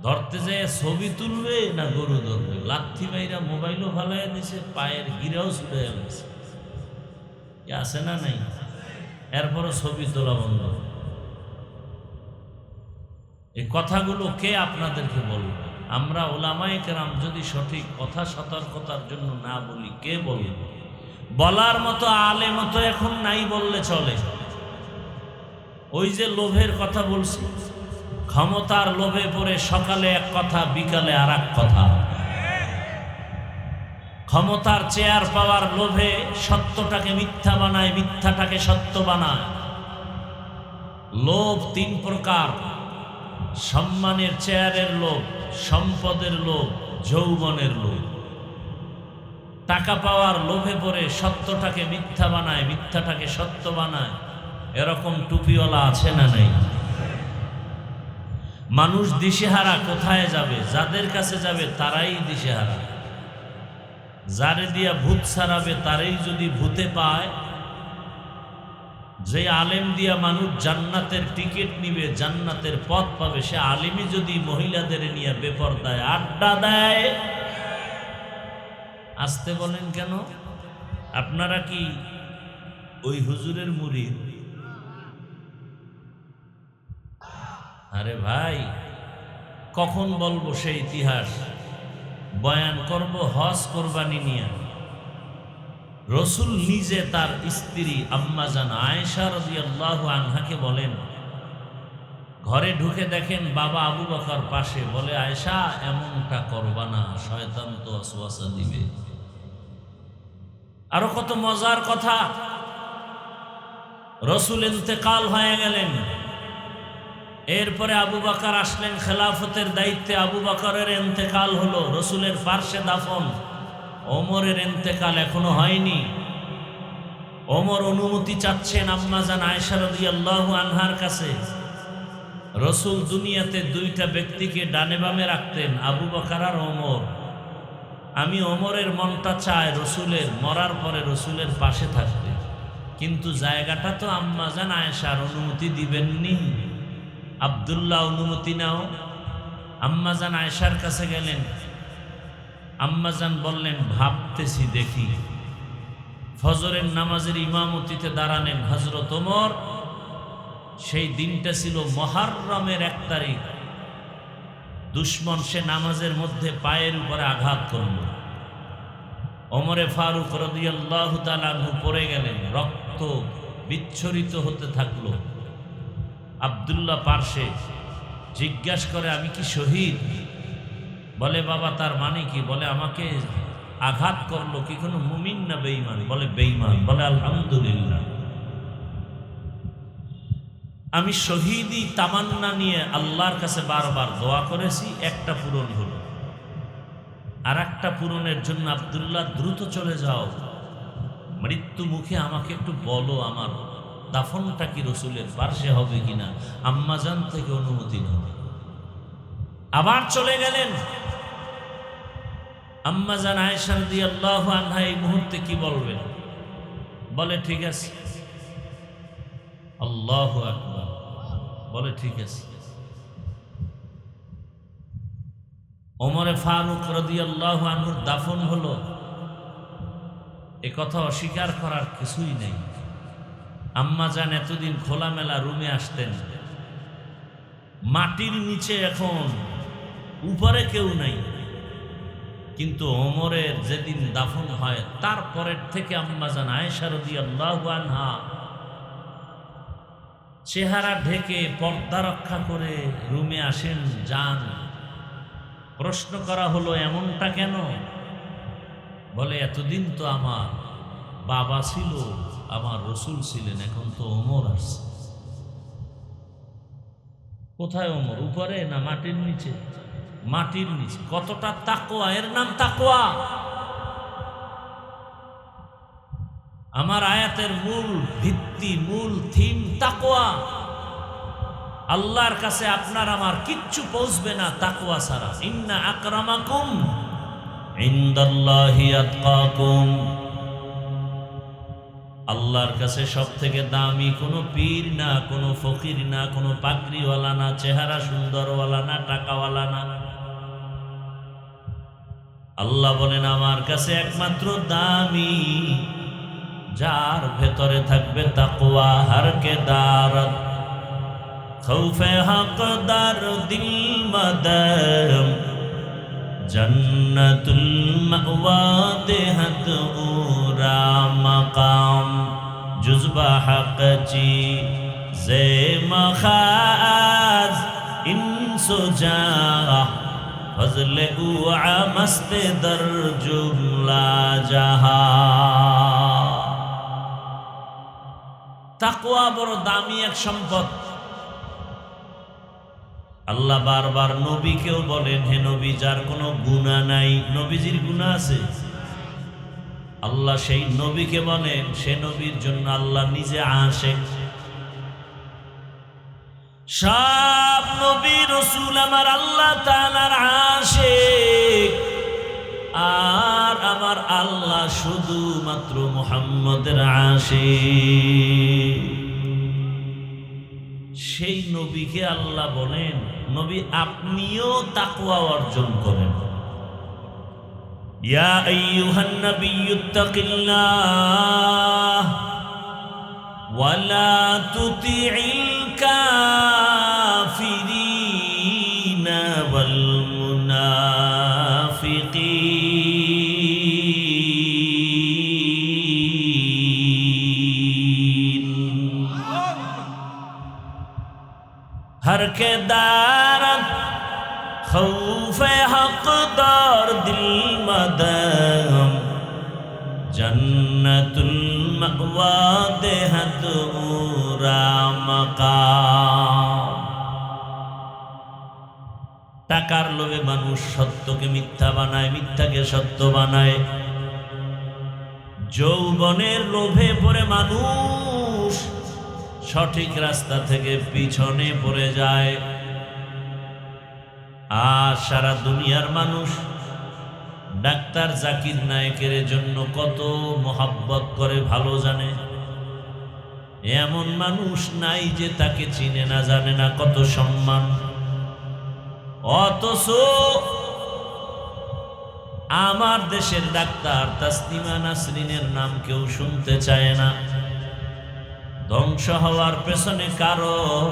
ধরতে যায় ছবি তুলবে না গরু ধরবে, লাথি মাইরা মোবাইলও ফালাইয়া দিছে, পায়ের গিরাও ছুটে গেছে, আছে না নাই? এরপরও ছবি তোলা বন্ধ। এই কথাগুলো কে আপনাদেরকে বলবে? আমরা ওলামায়ে কেরাম যদি সঠিক কথা সতর্কতার জন্য না বলি, কে বলবে? বলার মতো আলেম তো এখন নাই বললে চলে। ওই যে লোভের কথা বলছি, ক্ষমতার লোভে পড়ে সকালে এক কথা, বিকালে আর এক কথা। ক্ষমতার চেয়ার পাওয়ার লোভে সত্যটাকে মিথ্যা বানায়, মিথ্যাটাকে সত্য বানায়। লোভ ৩ প্রকার: সম্মানের চেয়ারের লোভ, সম্পদের লোভ, যৌবনের লোভ। টাকা পাওয়ার লোভে পড়ে সত্যটাকে মিথ্যা বানায়, মিথ্যাটাকে সত্য বানায়। এরকম টুপিওয়ালা আছে না নাই? মানুষ দিশেহারা কোথায় যাবে? যাদের কাছে যাবে তারাই দিশেহারা। যারে দিয়া ভূত ছাড়াবে তারাই যদি ভূতে পায়। যে আলেম দিয়া মানুষ জান্নাতের টিকিট নিবে, জান্নাতের পথ পাবে, সে আলেমই যদি মহিলাদের নিয়ে বেপরদায় আড্ডা দেয়। আসতে বলেন কেন? আপনারা কি ওই হুজুরের মুরিদ? আরে ভাই, কখন বলবো সেই ইতিহাস? বয়ান করব হজ কোরবানি নিয়ে। রসুল নিজে তার স্ত্রী আম্মাজান আয়েশা রাদিয়াল্লাহু আনহাকে বলেন, ঘরে ঢুকে দেখেন বাবা আবু বকর পাশে, বলে আয়েশা এমনটা করবা না, শয়তান তো ওয়াসওয়াসা দিবে। আরো কত মজার কথা। রসুল ইন্তেকাল হয়ে গেলেন, এরপরে আবু বকর আসলেন খেলাফতের দায়িত্বে। আবু বকরের ইন্তেকাল হলো, রসুলের পার্শ্বে দাফন। ওমরের ইন্তেকাল এখনো হয়নি। ওমর অনুমতি চাচ্ছেন আম্মাজান আয়েশা রাদিয়াল্লাহু আনহার কাছে। রসুল দুনিয়াতে 2টা ব্যক্তিকে ডানে বামে রাখতেন, আবু বকর আর ওমর। আমি ওমরের মনটা চায় রসুলের মরার পরে রসুলের পাশে থাকতে, কিন্তু জায়গাটা তো আম্মাজান আয়েশার, অনুমতি দিবেননি। আব্দুল্লাহ অনুমতি নাও। আম্মাজান আয়েশার কাছে গেলেন। আম্মাজান বললেন, ভাবতেছি দেখি। ফজরের নামাজের ইমামতিতে দাঁড়ালেন হযরত ওমর। সেই দিনটা ছিল মুহররমের 1 তারিখ। দুশমন সে নামাজের মধ্যে পায়ের উপরে আঘাত করল। ওমরে ফারুক রাদিয়াল্লাহু তাআলা আনহু পড়ে গেলেন, রক্ত বিচ্ছরিত হতে থাকলো। আব্দুল্লাহ পার্শ্বে জিজ্ঞাসা করে, আমি কি শহীদ? বলে, বাবা তার মানে কি? বলে, আমাকে আঘাত করলো কি কোনো মুমিন না বেঈমান? বলে, বেঈমান। বলে, আলহামদুলিল্লাহ, আমি শহীদি তামান্না নিয়ে আল্লাহর কাছে বারবার দোয়া করেছি, একটা পূরণ হলো। আর একটা পূরণের জন্য আব্দুল্লাহ দ্রুত চলে যাও, মৃত্যু মুখে আমাকে একটু বলো আমার দাফনটা কি রসুলের পার্শ্বে হবে কিনা। আম্মাজান থেকে অনুমতি নেবে। আবার চলে গেলেন। আম্মাজান আয়েশা রাদিয়াল্লাহু আনহা এই মুহূর্তে কি বলবেন? বলে, ঠিক আছে। আল্লাহু আকবার। বলে, ঠিক আছে। ওমরে ফারুক রাদিয়াল্লাহু আনহুর দাফন হলো। এ কথা অস্বীকার করার কিছুই নেই। আম্মাজান এতদিন খোলামেলা রুমে আসতেন, মাটির নিচে এখন, উপরে কেউ নাই। কিন্তু ওমরের যেদিন দাফন হয় তারপরের থেকে আম্মাজান আয়েশা রাদিয়াল্লাহু আনহা চেহারা ঢেকে পর্দা রক্ষা করে রুমে আসেন, যান। প্রশ্ন করা হলো, এমনটা কেন? বলে, এতদিন তো আমার বাবা ছিল, আমার রসুল ছিলেন, এখন তো ওমর আসছে। কোথায় ওমর? উপরে না মাটির নিচে? মাটির নিচে। কতটা তাকওয়া! এর নাম তাকওয়া। আমার আয়াতের মূল ভিত্তি, মূল থিম তাকওয়া। আল্লাহর কাছে আপনার আমার কিচ্ছু পৌঁছবে না তাকওয়া ছাড়া। ইন্না আকরামাকুম ইনদাল্লাহি আতকাকুম। আল্লাহর কাছে সব থেকে দামি কোনো পীর না, কোনো ফকির না, কোনো পাগড়িওয়ালা না, চেহারা সুন্দরওয়ালা না, টাকাওয়ালা না। আল্লাহ বলেন আমার কাছে একমাত্র দামি যার ভেতরে থাকবে তাকওয়া। হারকে দারত খৌফে হকদার দিল মদম জন্নতুল মাওয়া দেহত উরা মকাম জুজবা হক চি জে মখাজ ইনসুজা ফজলে উআ মস্তে দর জুমলা জাহা। তাকওয়া বড় দামি এক সম্পদ। আল্লাহ বারবার নবীকেও বলেন, হে নবী যার কোনো গুনাহ নাই। নবীজির গুনাহ আছে? আল্লাহ সেই নবীকে বলেন, সে নবীর জন্য আল্লাহ নিজে আশেক। সব নবী রাসূল আমার আল্লাহ তাআলার আশেক, আর আমার আল্লাহ শুধুমাত্র মুহাম্মদের আশেক। সেই নবীকে আল্লাহ বলেন, নবী আপনিও তাকওয়া অর্জন করেন। ইয়া আইয়ুহান নাবিয়্যুত্তাকিল্লাহ ওয়া লা তুতিইল কাফিরিনা ওয়াল মুনাফিকিন। हर के दारत खौफे हकदार दिल मदम जन्नतुल मअवा देहत उरा मकाम। টাকার লোভে মানুষ সত্যকে মিথ্যা বানায়, মিথ্যাকে সত্য বানায়। যৌবনের লোভে পড়ে মানুষ সঠিক রাস্তা থেকে পিছনে পড়ে যায়। আর সারা দুনিয়ার মানুষ ডাক্তার জাকির নায়েকের জন্য কত মোহাব্বত করে, ভালো জানে। এমন মানুষ নাই যে তাকে চিনে না, জানে না কত সম্মান। অথচ আমার দেশের ডাক্তার তাসলিমা নাসরিনের নাম কেউ শুনতে চায় না। ধ্বংস হওয়ার পেছনে কারণ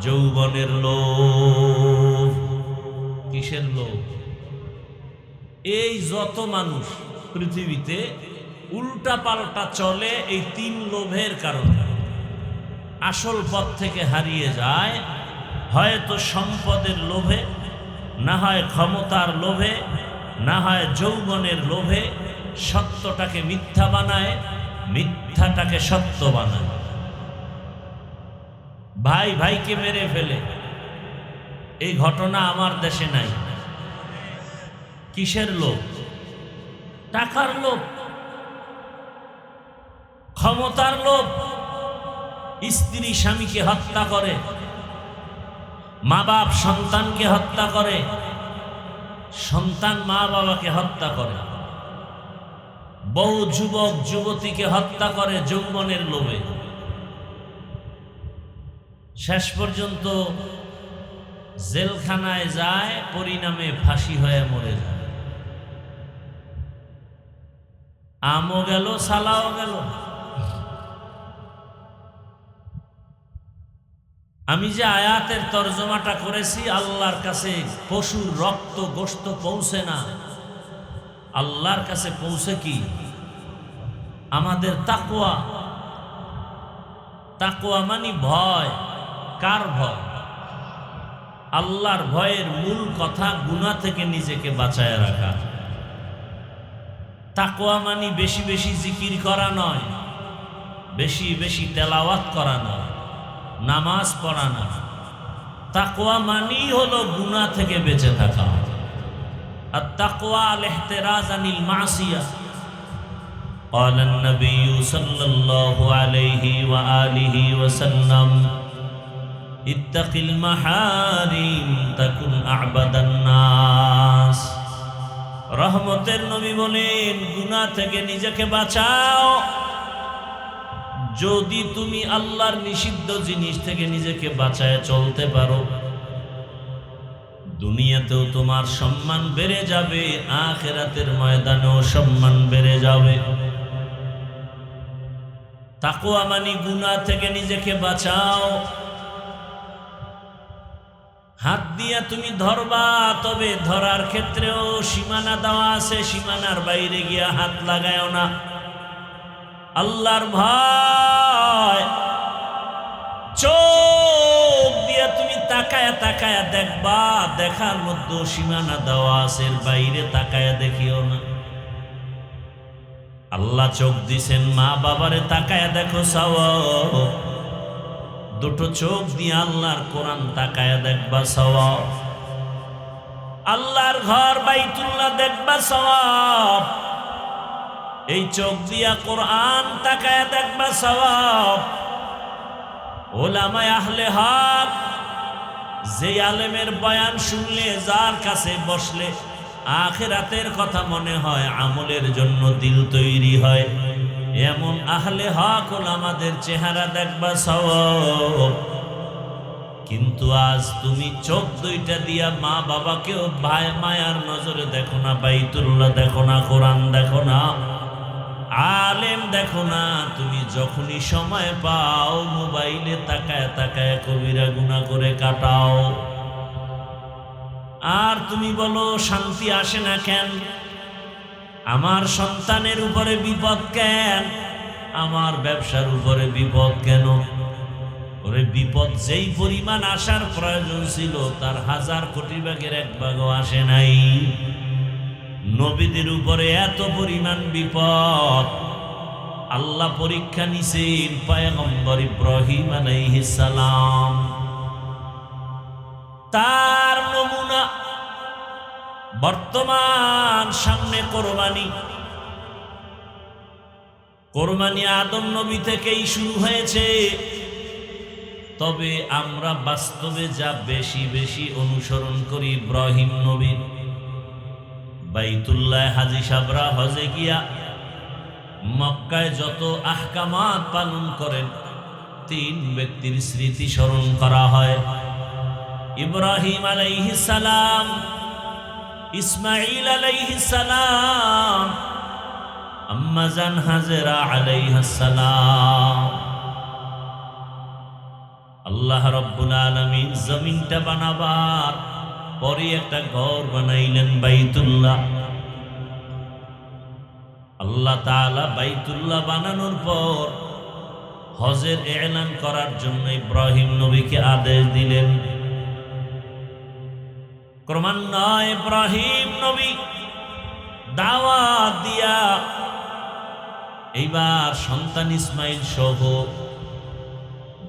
যৌবনের লোভ। কিসের লোভ? এই যত মানুষ পৃথিবীতে উল্টা পাল্টা চলে এই তিন লোভের কারণে আসল পথ থেকে হারিয়ে যায়। হয়তো সম্পদের লোভে, না হয় ক্ষমতার লোভে, না হয় যৌবনের লোভে। সত্যটাকে মিথ্যা বানায়, মিথ্যাটাকে সত্য বানায়। ভাই ভাইকে মেরে ফেলে, এই ঘটনা আমার দেশে নাই। কিসের লোভ? টাকার লোভ, ক্ষমতার লোভ। স্ত্রী স্বামীকে হত্যা করে, মা বাপ সন্তানকে হত্যা করে, সন্তান মা বাবাকে হত্যা করে, বহু যুবক যুবতীকে হত্যা করে যৌবনের লোভে। শেষ পর্যন্ত জেলখানায় যায়, পরিণামে ফাঁসি হয়ে মরে যায়। আমও গেল, সালাও গেল। আমি যে আয়াতের তরজমাটা করেছি, আল্লাহর কাছে পশুর রক্ত গোশত পৌঁছে না, আল্লাহর কাছে পৌঁছে কি? আমাদের তাকওয়া। তাকওয়া মানে ভয়। কার ভয়? আল্লাহর ভয়ের মূল কথা গুনাহ থেকে নিজেকে বাঁচায় রাখা। তাকওয়া মানে বেশি বেশি জিকির করা নয়, বেশি বেশি তেলাওয়াত করা নয়, নামাজ পড়া না। তাকওয়া মানেই হলো গুনাহ থেকে বেঁচে থাকা। আর তাকওয়া আল ইহতিরাজ আনিল মাসিয়া, قال النبي صلى الله عليه وآله وسلم اتق المحارم تكن أعبد الناس রহমতের নবী বলেন গুনাহ থেকে নিজেকে বাঁচাও। যদি তুমি আল্লাহর নিষিদ্ধ জিনিস থেকে নিজেকে বাঁচায় চলতে পারো, দুনিয়াতেও তোমার সম্মান বেড়ে যাবে, আখিরাতের ময়দানেও সম্মান বেড়ে যাবে। তাকওয়া মানে গুনাহ থেকে নিজেকে বাঁচাও। হাত দিয়া তুমি ধরবা, তবে ধরার ক্ষেত্রেও সীমানা দেওয়া আছে, সীমানার বাইরে গিয়া হাত লাগায়ও না। আল্লাহর ভয়, চোখ দিয়া তুমি তাকায়া তাকায়া দেখবা, দেখার মধ্যে সীমানা দেওয়া আছে, এর বাইরে তাকায়া দেখিও না। আল্লাহ চোখ দিছেন, মা বাবারে তাকায়া দেখো সওয়াব। দুটো চোখ দিয়ে আল্লাহর কোরআন তাকায়া দেখবা সওয়াব। আল্লাহর ঘর বাইতুল্লাহ দেখবা সওয়াব। এই চোখ দিয়া কোরআন তাকায়া দেখবা সওয়াব। উলামায়ে আহলে হক, যে আলেমের বয়ান শুনলে, যার কাছে বসলে আখিরাতের কথা মনে হয়, আমলের জন্য দিল তৈরি হয়, এমন আহলে হক ওলামাদের চেহারা দেখবা সওয়াব। কিন্তু আজ তুমি চোখ দুইটা দিয়া মা বাবাকেও ভাই মায়ার নজরে দেখো না, বাইতুল্লাহ দেখো না, কোরআন দেখো না, আলেম দেখো না। তুমি যখনই সময় পাও মোবাইলে তাকায় তাকায় কবিরা গুনাহ করে কাটাও। আর তুমি বলো শান্তি আসে না কেন? আমার সন্তানের উপরে বিপদ কেন? আমার ব্যবসার উপরে বিপদ কেন? ওরে বিপদ যেই পরিমাণ আসার প্রয়োজন ছিল, তার 1000 কোটি ভাগের 1 ভাগও আসে নাই। নবীদের উপরে এত পরিমাণ বিপদ, আল্লাহ পরীক্ষা নিছেন পয়গম্বর ইব্রাহিম আলাইহিস সালাম। তার নমুনা বর্তমান সামনে কোরবানি। কোরবানি আদম নবী থেকেই শুরু হয়েছে, তবে আমরা বাস্তবে যা বেশি বেশি অনুসরণ করি ইব্রাহিম নবীর। বাইতুল্লাহ হাজী সাবরা হজে গিয়া মক্কায় যত আহকামাত পালন করেন, 3 ব্যক্তির স্মৃতি স্মরণ করা হয়। ইব্রাহিম আলাইহিস সালাম, ইসমাঈল আলাইহিস সালাম, আম্মা জান হাজেরা আলাইহিস সালাম। আল্লাহ রাব্বুল আলামিন জমিনটা বানাবার পরে একটা ঘর বানাইলেন বাইতুল্লাহ। আল্লাহ তাআলা বাইতুল্লাহ বানানোর পর হজের এলান করার জন্য ইব্রাহিম নবীকে আদেশ দিলেন। ক্রমান্বয়ে ইব্রাহিম নবী দাওয়াত দিয়া এইবার সন্তান ইসমাইল সহ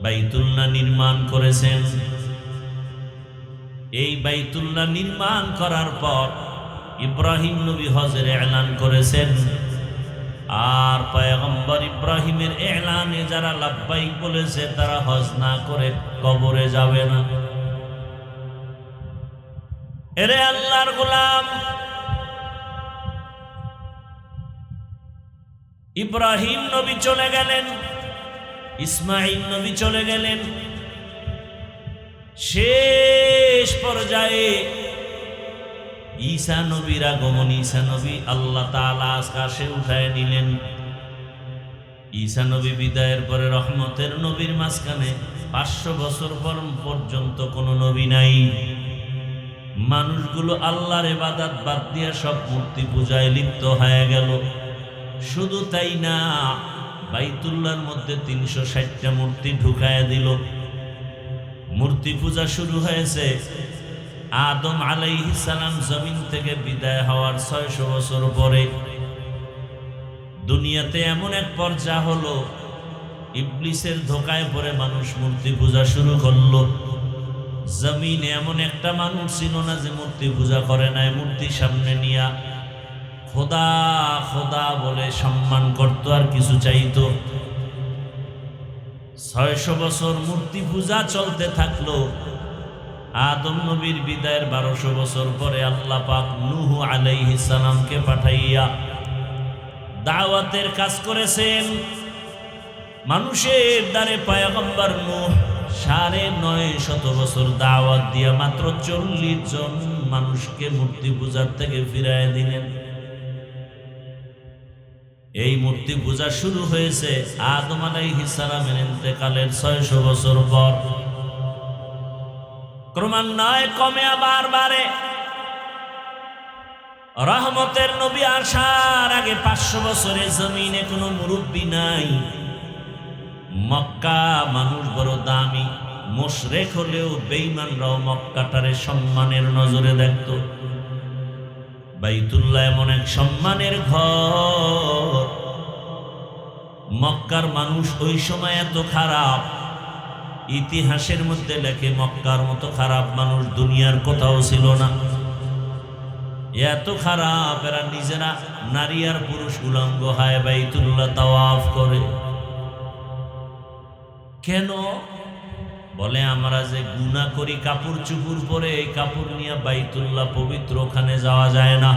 বাইতুল্লাহ নির্মাণ করেছেন। এই বাইতুল্লাহ নির্মাণ করার পর ইব্রাহিম নবী হজের এলান করেছেন। আর পয়গম্বর ইব্রাহিমের এলানে যারা লাব্বাইক বলেছে, তারা হজ না করে কবরে যাবে না। এরে আল্লাহর গোলাম, ইব্রাহিম নবী চলে গেলেন, ইসমাঈল নবী চলে গেলেন। শেষ পর্যায়ে ঈসা নবীর আগমন। ঈসা নবী আল্লাহ তাআলা আকাশে উঠায় নিলেন। ঈসা নবী বিদায়ের পরে রহমতের নবীর মাঝখানে 500 বছর পর্যন্ত কোনো নবী নাই। মানুষগুলো আল্লাহর ইবাদত বাদ দিয়ে সব মূর্তি পূজায় লিপ্ত হয়ে গেল। শুধু তাই না, বাইতুল্লাহর মধ্যে 360টা মূর্তি ঢুকায় দিল। মূর্তি পূজা শুরু হয়েছে আদম আলাইহিস সালাম জমিন থেকে বিদায় হওয়ার 600 বছর পরে। দুনিয়াতে এমন এক পর্যায় হলো, ইবলিসের ধোকায় পড়ে মানুষ মূর্তি পূজা শুরু করলো। জমিনে এমন একটা মানুষ ছিল না যে মূর্তি পূজা করে নাই। মূর্তি সামনে নিয়া খোদা খোদা বলে সম্মান করত আর কিছু চাইতো। 600 বছর মূর্তি পূজা চলতে থাকলো। আদম নবীর বিদায়ের 1200 বছর পরে আল্লাহ পাক নূহ আলাইহিস সালামকে পাঠাইয়া দাওয়াতের কাজ করেছেন। মানুষের দ্বারে পয়গম্বর নূহ 950 বছর দাওয়াত দিয়া মাত্র 40 জন মানুষকে মূর্তি পূজার থেকে ফিরাইয়া দিলেন। এই মূর্তি পূজা শুরু হয়েছে আদম আলাইহিস সালামের ইন্তেকালের 600 বছর পর। ক্রমান্বয়ে কমে আবার বাড়ে। রহমতের নবী আসার আগে 500 বছরে জমিনে কোনো মুরব্বী নাই। মক্কা মানুষ বড় দামি, মুশরিক হলেও বেঈমানরাও মক্কাটারে সম্মানের নজরে দেখত। বাইতুল্লাহ এমন এক সম্মানের ঘর। মক্কার মানুষ ওই সময় এত খারাপ, ইতিহাসের মধ্যে লেখে মক্কার মতো খারাপ মানুষ দুনিয়ার কোথাও ছিল না। এত খারাপ, এরা নিজেরা নারী আর পুরুষ উলঙ্গ হয় বাইতুল্লাহ তাওয়াফ করে। কেন? বলে আমরা যে গুনাহ করি কাপড় চুপুর পরে, এই কাপড় নিয়ে বাইতুল্লাহ পবিত্র, ওখানে যাওয়া যায় না।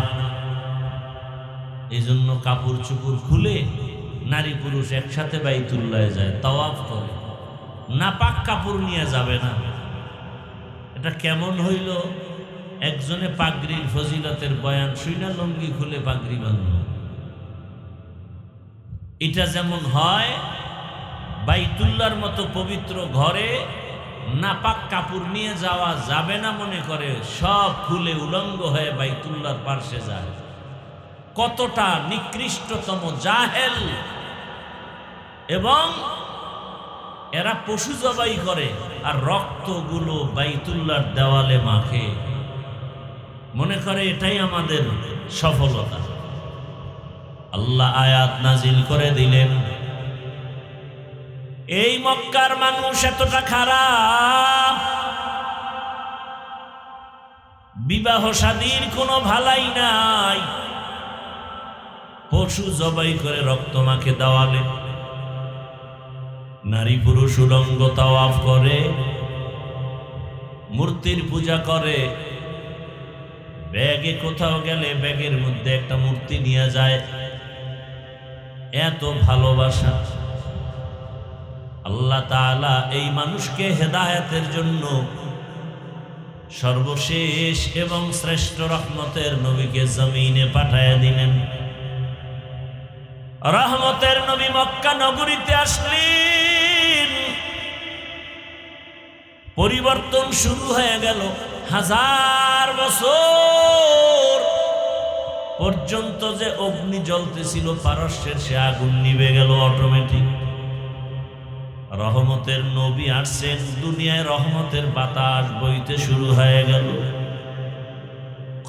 এই জন্য কাপড় চুপুর খুলে নারী পুরুষ একসাথে বাইতুল্লাহে যায়, তাওয়াফ করে। নাপাক কাপড় নিয়ে যাবে না। এটা কেমন হইল? একজনে পাগড়ির ফজিলতের বয়ান শুইনা লুঙ্গি খুলে পাগড়ি বাঁধল। এটা যেমন হয়, বাইতুল্লাহর মতো পবিত্র ঘরে নাপাক কাপড় নিয়ে যাওয়া যাবে না মনে করে সব খুলে উলঙ্গ হয়ে বাইতুল্লাহর পার্শ্বে যায়। কতটা নিকৃষ্টতম জাহেল! এবং এরা পশু জবাই করে আর রক্তগুলো বাইতুল্লাহর দেওয়ালে মাখে, মনে করে এটাই আমাদের সফলতা। আল্লাহ আয়াত নাজিল করে দিলেন, এই মক্কার মানুষ এতটা খারাপ, বিবাহ শাদীর কোনো ভালাই নাই, পশু জবাই করে রক্ত মাখে দেওয়ালে, নারী পুরুষ উলঙ্গ তাওয়াফ করে, মূর্তির পূজা করে। ব্যাগে কোথাও গেলে ব্যাগের মধ্যে একটা মূর্তি নিয়ে যায়। এত ভালোবাসা! আল্লাহ তাআলা এই মানুষকে হেদায়েতের জন্য সর্বশেষ এবং শ্রেষ্ঠ রহমতের নবীকে জমিনে পাঠায়া দিলেন। রহমতের নবী মক্কা নগরীতে আসলেন, পরিবর্তন শুরু হয়ে গেল। 1000 বছর পর্যন্ত যে অগ্নি জ্বলতেছিল পারস্যের, সে আগুন নিভে গেল অটোমেটিক। রহমতের নবী আসছেন, দুনিয়ায় রহমতের বাতাস বইতে শুরু হয়ে গেল।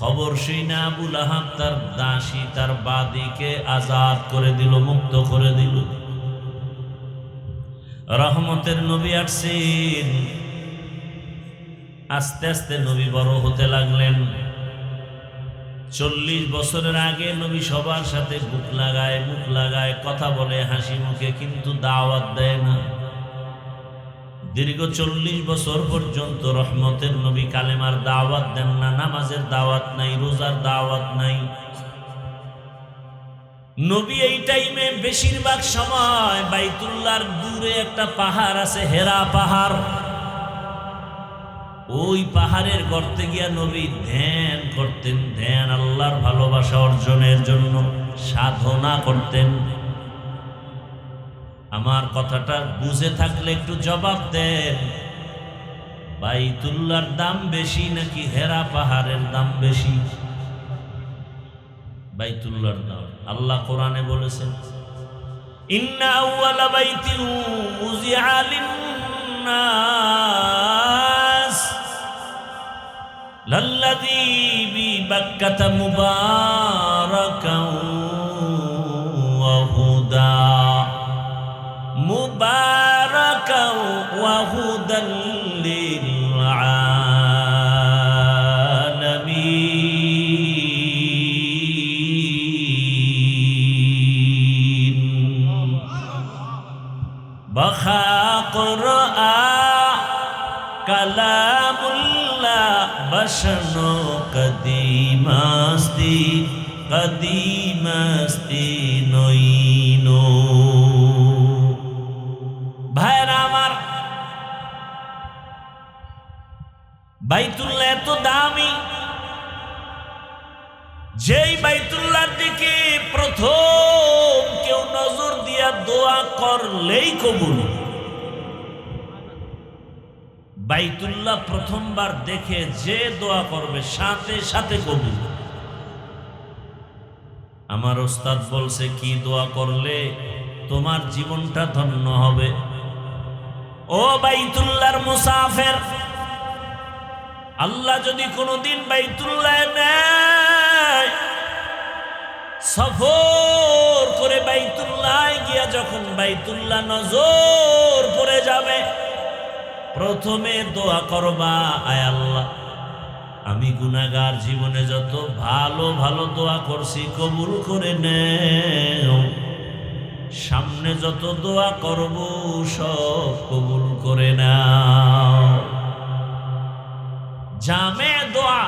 খবর শুনে আবু লাহাব তার দাসী, তার বাদীকে আজাদ করে দিল, মুক্ত করে দিল। রহমতের নবী আসছেন। আস্তে আস্তে নবী বড় হতে লাগলেন। 40 বছরের আগে নবী সবার সাথে মুখ লাগায় কথা বলে হাসি মুখে, কিন্তু দাওয়াত দেয় না। দীর্ঘ 40 বছর পর্যন্ত রহমতের নবী কালেমার দাওয়াত দেন না, নামাজের দাওয়াত নাই, রোজার দাওয়াত নাই। নবী এই টাইমে বেশিরভাগ সময় বাইতুল্লাহর দূরে একটা পাহাড় আছে, হেরা পাহাড়, ওই পাহাড়ের গর্তে গিয়া নবী ধ্যান করতেন। ধ্যান আল্লাহর ভালোবাসা অর্জনের জন্য সাধনা করতেন। আমার কথাটা বুঝে থাকলে একটু জবাব দেন। বাইতুল্লাহর দাম বেশি নাকি হেরা পাহাড়ের দাম বেশি? বাইতুল্লাহর দাম। আল্লাহ কোরআনে বলেছেন, ইন্না আউয়ালা বাইতিন উযিআ লিন-নাস লাল্লাযী বিবাক্কাতা মুবারাকান ওয়া হুদা মুবারাকান ওয়া হুদাল লিল আলামিন। কালামুল্লাহ বসানো কদিমাস্তি কদিমাস্তি নইনো। ভাইরা আমার, বাইতুল্লাহ এত দামি, যেই বাইতুল্লাহর দিকে প্রথম কেউ নজর দিয়া দোয়া করলেই কবুল। বাইতুল্লাহ প্রথমবার দেখে যে দোয়া করবে সাথে সাথে কবুল। আমার ওস্তাদ বলছে কি দোয়া করলে তোমার জীবনটা ধন্য হবে। ও বাইতুল্লাহর মুসাফির, আল্লাহ যদি কোনোদিন বাইতুল্লাহ নেয়, সফর করে বাইতুল্লাহ গিয়া যখন বাইতুল্লাহ নজর পড়ে যাবে, প্রথমে দোয়া করবা, আয় আল্লাহ আমি গুনাহগার, জীবনে যত ভালো ভালো দোয়া করছি কবুল করে নেও, সামনে যত দোয়া করব সব কবুল করে নাও। জামে দোয়া,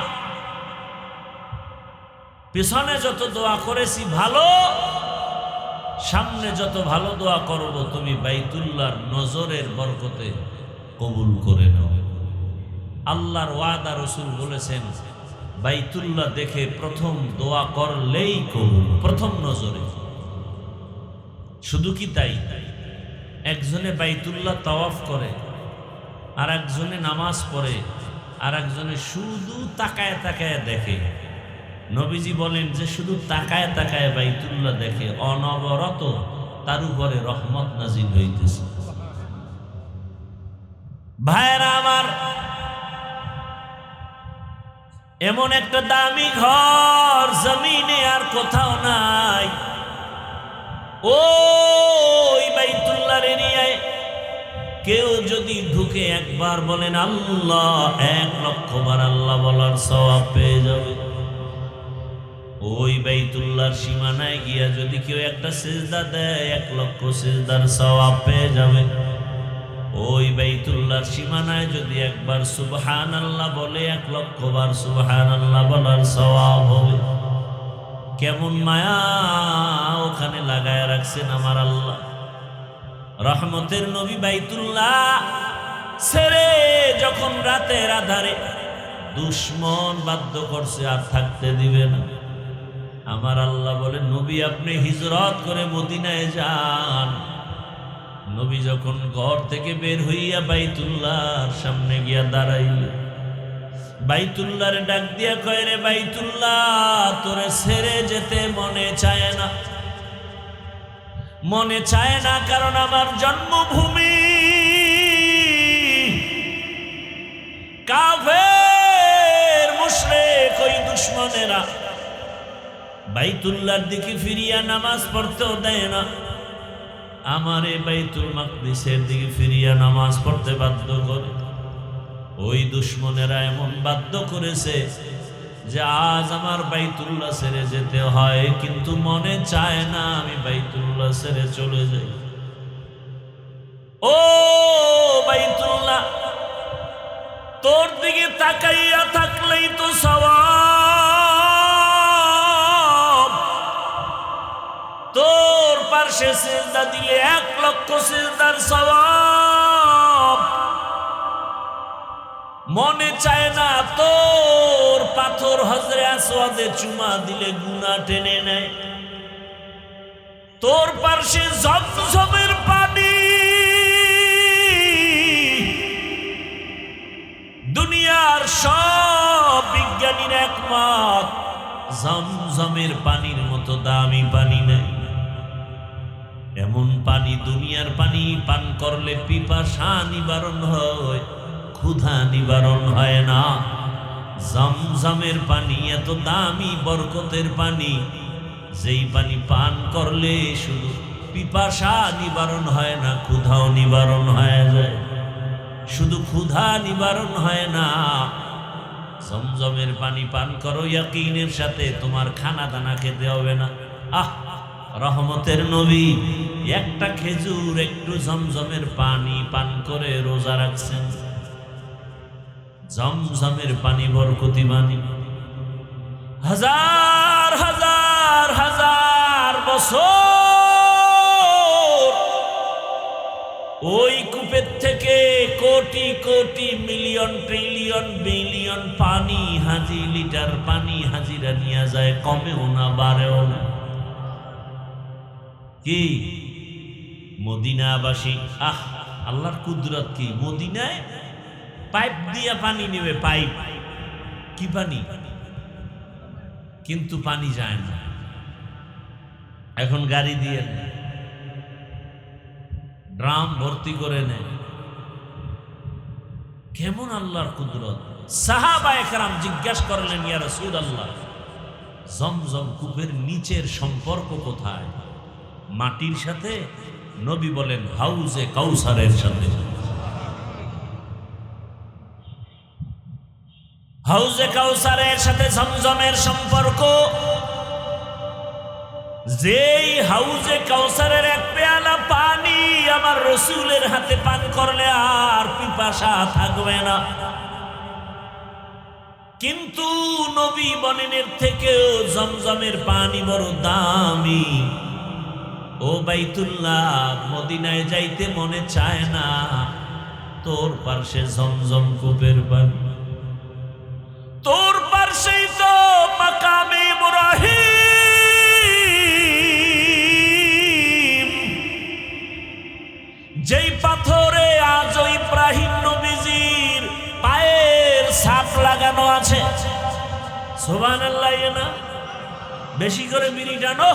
পিছনে যত দোয়া করেছি ভালো, সামনে যত ভালো দোয়া করব তুমি বাইতুল্লাহর নজরের বরকতে কবুল করে নাও। আল্লাহর ওয়াদা, রাসূল বলেছেন বাইতুল্লাহ দেখে প্রথম দোয়া করলেই কবুল, প্রথম নজরে। শুধু কি তাই, একজনে বাইতুল্লাহ তাওয়াফ করে, আর একজনে নামাজ পড়ে, আর একজনে শুধু তাকায় তাকায় দেখে। নবীজি বলেন যে শুধু তাকায় তাকায় বাইতুল্লাহ দেখে, অনবরত তার উপরে রহমত নাজিল হইতেছে। ভাইরা আমার, এমন একটা দামি ঘর জমিনে আর কোথাও নাই। ওই বাইতুল্লাহর এরিয়ায় কেউ যদি ঢুকে একবার বলেন আল্লাহ, 1,00,000 বার আল্লাহ বলার সওয়াব পেয়ে যাবে। ওই বাইতুল্লাহর সীমানায় গিয়া যদি কেউ একটা সিজদা দেয়, 1,00,000 সিজদার সওয়াব পেয়ে যাবে। ওই বাইতুল্লাহর সীমানায় যদি একবার সুবহানাল্লাহ বলে, 1,00,000 বার সুবহানাল্লাহ বলার সওয়াব হবে। কেমন মায়া ওখানে লাগায় রাখছেন আমার আল্লাহ। রহমতের নবী বাইতুল্লাহ ছেড়ে যখন রাতের আধারে দুশ্মন বাধ্য করছে আর থাকতে দিবে না, আমার আল্লাহ বলে নবী আপনি হিজরত করে মদিনায় যান। নবী যখন ঘর থেকে বের হইয়া বাইতুল্লাহর সামনে গিয়া দাঁড়াইল, বাইতুল্লাহর ডাক দিয়া কয়, রে বাইতুল্লাহ তোরে ছেড়ে যেতে মনে চায় না, মনে চায় না, কারণ আমার জন্মভূমি। কাফের মুশরিক ওই দুশমনেরা বাইতুল্লাহর দিকে ফিরিয়া নামাজ পড়তেও দেয় না, আমারে বাইতুল মাকদিসের দিকে ফিরিয়া নামাজ পড়তে বাধ্য করে। ওই দুশমনেরা এমন বাধ্য করেছে যে আজ আমার বাইতুল্লাহ ছেড়ে যেতে হয়, কিন্তু মনে চায় না আমি বাইতুল্লাহ ছেড়ে চলে যাই। ও বাইতুল্লাহ, তোর দিকে তাকাইয়া থাকলেই তো সওয়াব, তোর পাশে সিজদা দিলে 1,00,000 সিজদার সওয়াব। মনে চায় না তোর পাথর হজরে আসওয়াদে চুমা দিলে গুনাহ টেনে নেয়, তোর পাশে জমজমের পানি, দুনিয়ার সব বিজ্ঞানীর একমত জমজমের পানির মতো দামি পানি নেই। এমন পানি, দুনিয়ার পানি পান করলে পিপাসা নিবারণ হয়, ক্ষুধা নিবারণ হয় না। জমজমের পানি এত দামি বরকতের পানি, যেই পানি পান করলে শুধু পিপাসা নিবারণ হয় না, ক্ষুধাও নিবারণ হয়ে যায়। শুধু ক্ষুধা নিবারণ হয় না, জমজমের পানি পান করো ইয়াকিনের সাথে, তোমার খানা দানা খেতে হবে না। আহ, রহমতের নবী একটা খেজুর, একটু জমজমের পানি পান করে রোজা রাখছেন। জমজমের পানি বরকতি পানি। হাজার হাজার হাজার বছর ওই কূপের থেকে crore crore million trillion billion পানি, হাজি লিটার পানি হাজিরা নিয়ে যায়, কমেও না বাড়েও না। কি মদিনাবাসী, আল্লাহর কুদরত কি! মদিনায় পাইপ দিয়া পানি নেবে, পাইপ। কি পানি? কিন্তু পানি যায় না। এখন গাড়ি দিয়ে নেয়, ড্রাম ভর্তি করে নেয়। কেমন আল্লাহর কুদরত! সাহাবায়ে কেরাম জিজ্ঞাসা করলেন, ইয়া রাসূলুল্লাহ, জমজম কূপের নিচের সম্পর্ক কোথায়? মাটির সাথে? নবী বলেন, হাউজে কাউসারের সাথে। হাউজে কাউসারের সাথে জমজমের সম্পর্ক। যেই হাউজে কাউসারের এক পেয়ালা পানি আমার রসুলের হাতে পান করলে আর পিপাসা থাকবে না। কিন্তু নবী বলেন, এর থেকেও জমজমের পানি বড় দামি। ও বাইতুল্লাহ, মদিনায় যাইতে মনে চায় না, তোর পার্শ্বে জমজম কূপের পানি, তোর পার্শ্বেই তো মাকামে ইব্রাহিম, যেই পাথরে আজ ইব্রাহিম নবীজির পায়ের ছাপ লাগানো আছে। সুবহানাল্লাহ। না বেশি করে বিড়ি টানো,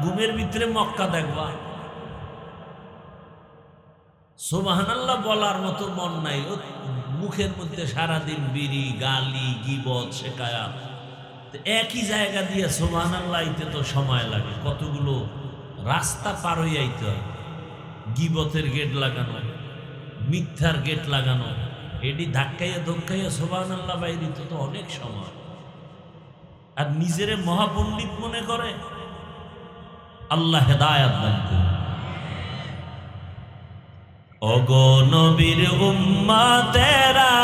ঘুমের ভিতরে মক্কা দেখবা। সুবহানাল্লাহ বলার মতো মন নাই, ও মুখের মধ্যে সারাদিন বিড়ি, গালি, গীবত, শিকায়াত। একই জায়গা দিয়ে সুবহানাল্লাহ আইতে তো সময় লাগে, কতগুলো রাস্তা পার হয়ে আইতে হয়। গীবতের গেট লাগানো, মিথ্যার গেট লাগানো, এটি ধাক্কাইয়া ধক্কাইয়া সুবহানাল্লাহ বাইরে তো অনেক সময়। আর নিজেরে মহাপণ্ডিত মনে করে। আল্লাহ হেদায়েত দান করুন। ওগো নবীর উম্মতেরা,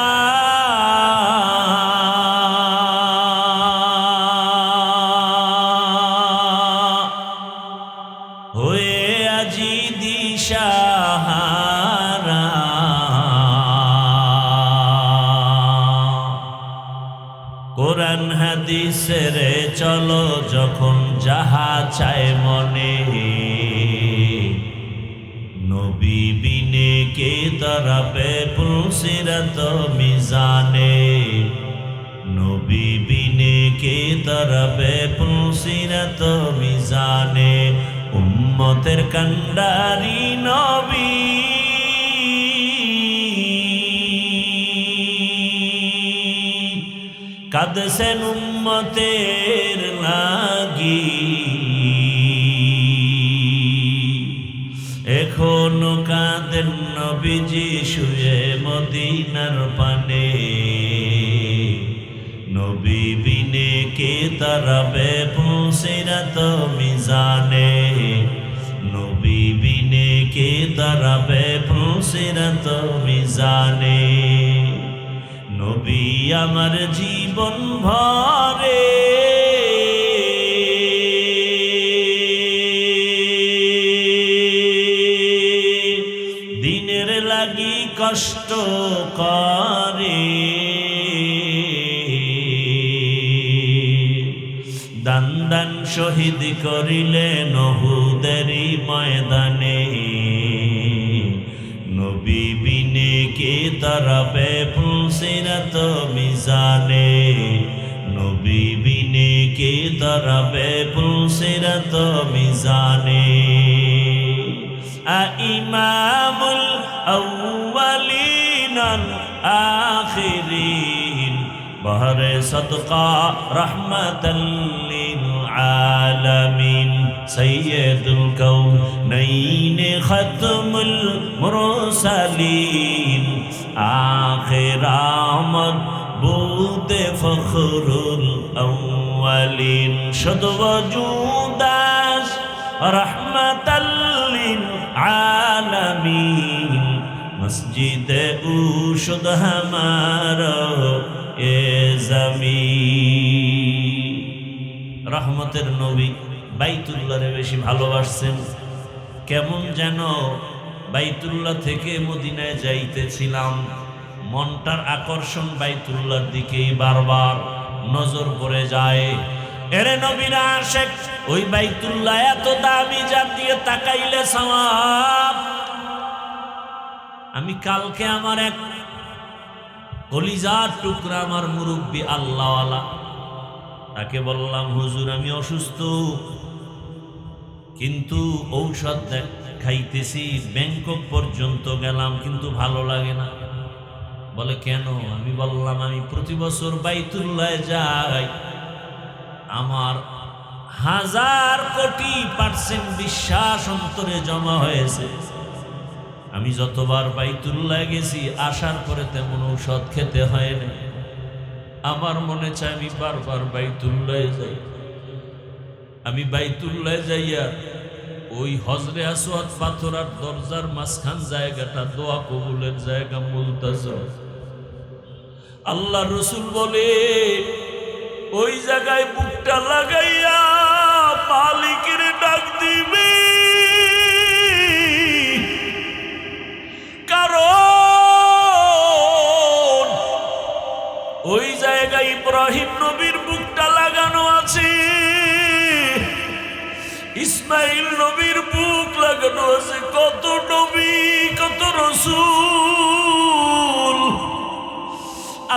হয়ে আজি দিশাহারা, কোরআন হাদিসের চলো যখন যাহা চায় মনে, নবী বিনে কে তরফে পুলসিরত মিজানে, নবী বিনে কে তরফে পুলসিরত মিজানে, উম্মতের কান্ডারি নবী, কাঁদছেন উম্মতের লাগি, এখনো কাঁদেন নবীজি শুয়ে মদিনার পানে, নবী বিনে কে তরফে পুলসিরত মিজানে, নবী বিনে কে তরফে পুলসিরত মিজানে, নবী আমার জীবন ভরে দিনের লাগি কষ্ট করে, দান দান শহীদ করিলেন উহুদেরই ময়দানে, নবী বিনে কে তরফে পুলসিরত মিজানে, নবী বিনে কে তরফে পুলসিরত মিজানে, ইমামুল আউয়ালিন আখিরিন, বহরে সদকা রহমাতাল লিল আলামিন, সৈয়দুল কওনাইন খতমুল মুরসালিন, আখির আমদ বুতে ফখরুল আউয়ালিন, শুধু ওজুদাস রহমাতাল লিল আলামিন, মসজিদে উশুদ হামারো এ জমি। রহমতের নবী বাইতুল্লাহরে বেশি ভালোবাসছেন। কেমন যেন বাইতুল্লাহ থেকে মদিনায় যাইতেছিলাম, মনটার আকর্ষণ বাইতুল্লাহর দিকেই বারবার নজর পড়ে যায়। এরে নবীর আশিক, ওই বাইতুল্লাহ এত দামি, যা দিয়ে তাকাইলে সওয়াব। আমি কালকে আমার এক কলিজার টুকরা, আমার মুরব্বী আল্লাহওয়ালা, তাকে বললাম, হুজুর আমি অসুস্থ, কিন্তু ঔষধ খাইতেছি, ব্যাংকক পর্যন্ত গেলাম, কিন্তু ভালো লাগে না। বলে কেন? আমি বললাম, আমি প্রতি বছর বাইতুল্লাহ যাই, আমার 1000 কোটি % বিশ্বাস অন্তরে জমা হয়েছে। আমি যতবার বাইতুল্লাহ গেছি, আসার পরে তেমন ঔষধ খেতে হয় না। আমার মনে চায় আমি বারবার বাইতুল্লাহ যাই। আমি বাইতুল্লাহ যাইয়া ওই হজরে আসওয়াদ পাথরার দরজার মাঝখান জায়গাটা দোয়া কবুলের জায়গা, মুলতাজম। আল্লাহ রসুল বলে, ওই জায়গায় বুকটা লাগাইয়া মালিকের ডাক দিবে, কারণ ওই জায়গায় ইব্রাহিম নবীর বুকটা লাগানো আছে, ইসমাইল নবীর বুক লাগানো আছে, কত নবী কত রসূল,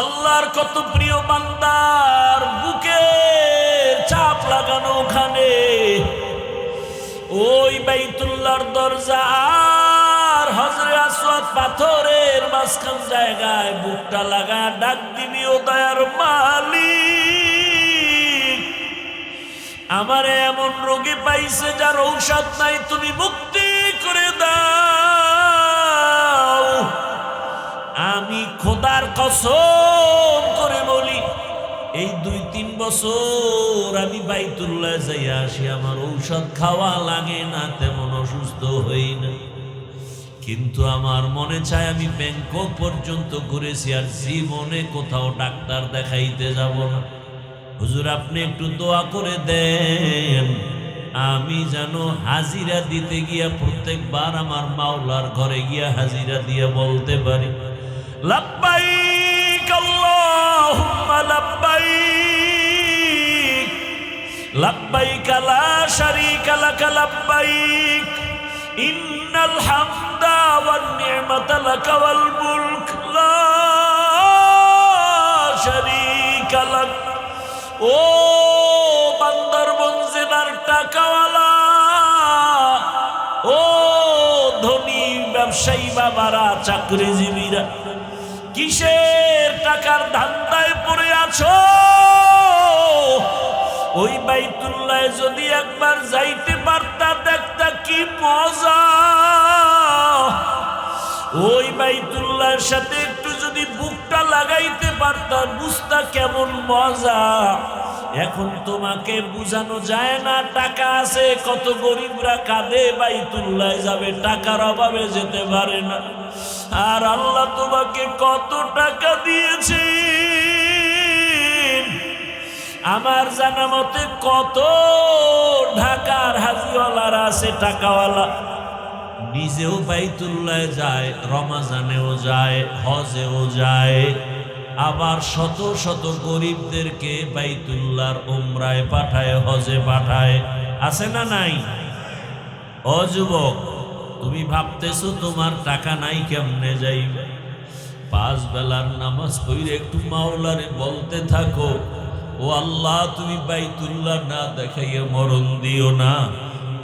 আল্লাহর কত প্রিয় বান্দার বুকে চাপ লাগানো ওখানে। ওই বাইতুল্লাহর দরজা আর হজরে আসওয়াদ পাথরের মাঝখান জায়গায় বুকটা লাগা ডাক দিবি, ও দয়ার মালিক, আমারে এমন রোগী পাইছে যার ঔষধ নাই, তুমি মুক্তি করে দাও। আমি খোদার কসম করে বলি, এই 2-3 বছর আমি বাইতুল্লাহ যাইয়া আসি, আমার ঔষধ খাওয়া লাগে না, তেমন অসুস্থ হই না। কিন্তু আমার মনে চায় আমি ব্যাংকক পর্যন্ত ঘুরেছি, আর জীবনে কোথাও ডাক্তার দেখাইতে যাব না। হুজুর আপনি একটু দোয়া করে দেন, আমি যেন হাজিরা দিতে গিয়া প্রত্যেকবার আমার মাওলার ঘরে গিয়া হাজিরা দিয়ে বলতে পারি, লাব্বাইক আল্লাহুম্মা লাব্বাইক, লাব্বাইক লা শারীকা লাক লাব্বাইক, ইন্নাল হামদা ওয়ান নি'মাতা লাক ওয়াল মুলক লা শারীকা লাক। ও বান্দরবন জেলার টাকাওয়ালা, ও ধনী ব্যবসায়ী বাবারা, চাকরিজীবীরা, কিসের টাকার ধান্দায় পড়ে আছো? ওই বাইতুল্লাহ যদি একবার যাইতে পারতা, দেখতা কি মজা। ওই বাইতুল্লাহর সাথে একটু যদি বুকটা লাগাইতে পারতা, বুঝতা কেমন মজা। এখন তোমাকে বুঝানো যায় না, টাকা আছে, কত গরিবরা কাঁদে বাইতুল্লাহ যাবে, টাকার অভাবে যেতে পারে না। আর আল্লাহ তোমাকে কত টাকা দিয়েছে, আমার জানা মতে কত ঢাকার হাজিওয়ালারা আছে, টাকাওয়ালা, নিজেও বাইতুল্লাহ যায়, রমাজানেও যায়, হজেও যায়, আবার শত শত গরিবদেরকে বাইতুল্লাহর উমরায় পাঠায়, হজে পাঠায়। আছে না নাই? ও যুবক, তুমি ভাবতেছো তোমার টাকা নাই, কেমনে যাইবে? 5 বেলার নামাজ পড়ে একটু মাওলারে বলতে থাকো, ও আল্লাহ তুমি বাইতুল্লাহ না দেখাইয়া মরণ দিও না।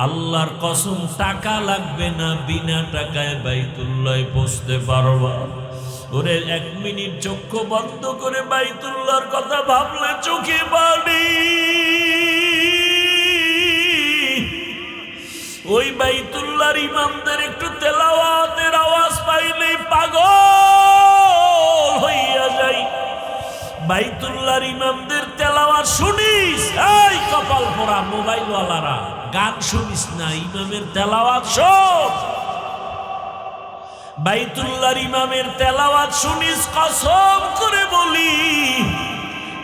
আল্লাহর কসম, টাকা লাগবে না, বিনা টাকায় বাইতুল্লাহ পৌঁছতে পারবা। ওরে 1 মিনিট চক্ষু বন্ধ করে বাইতুল্লাহর কথা ভাবলে চোখে পানি। ওই বাইতুল্লাহর ইমামদের একটু তেলাওয়াতের আওয়াজ পাইলেই পাগল হইয়া যাই। বাইতুল্লাহর ইমামদের তেলাওয়াত শুনিস, এই কপাল পোড়া মোবাইলওয়ালারা, গান শুনিস না, ইমামের তেলাওয়াত শোন। বাইতুল্লাহর ইমামের তেলাওয়াত শুনিস, কসম করে বলি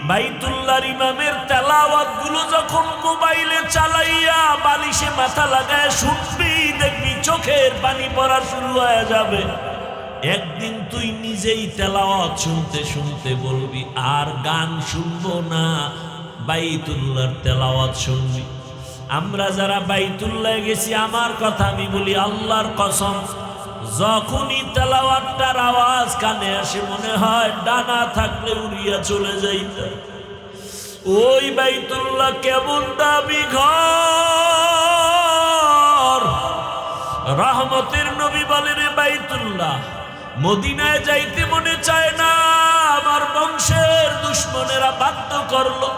বাইতুল্লাহর ইমামের তেলাওয়াত গুলো যখন মোবাইলে চালাইয়া বালিশে মাথা লাগায় শুনবি, দেখবি চোখের পানি পড়া শুরু হয়ে যাবে। একদিন তুই নিজেই তেলাওয়াত শুনতে শুনতে বলবি আর গান শুনবো না, বাইতুল্লাহর তেলাওয়াত শুনবি। আমরা যারা বাইতুল্লাহ গেছি, আমার কথা আমি বলি আল্লাহর কসম, যখনই তেলাওয়াতটার আওয়াজ কানে আসে মনে হয় ডানা থাকলে উড়িয়া চলে যাইতা। ওই বাইতুল্লাহ কেমন দামি ঘর! রহমতের নবী বলেন বাইতুল্লাহ, মদিনায় যাইতে মনে চায় না, আমার বংশের দুশ্মনেরা বাধ্য করলো।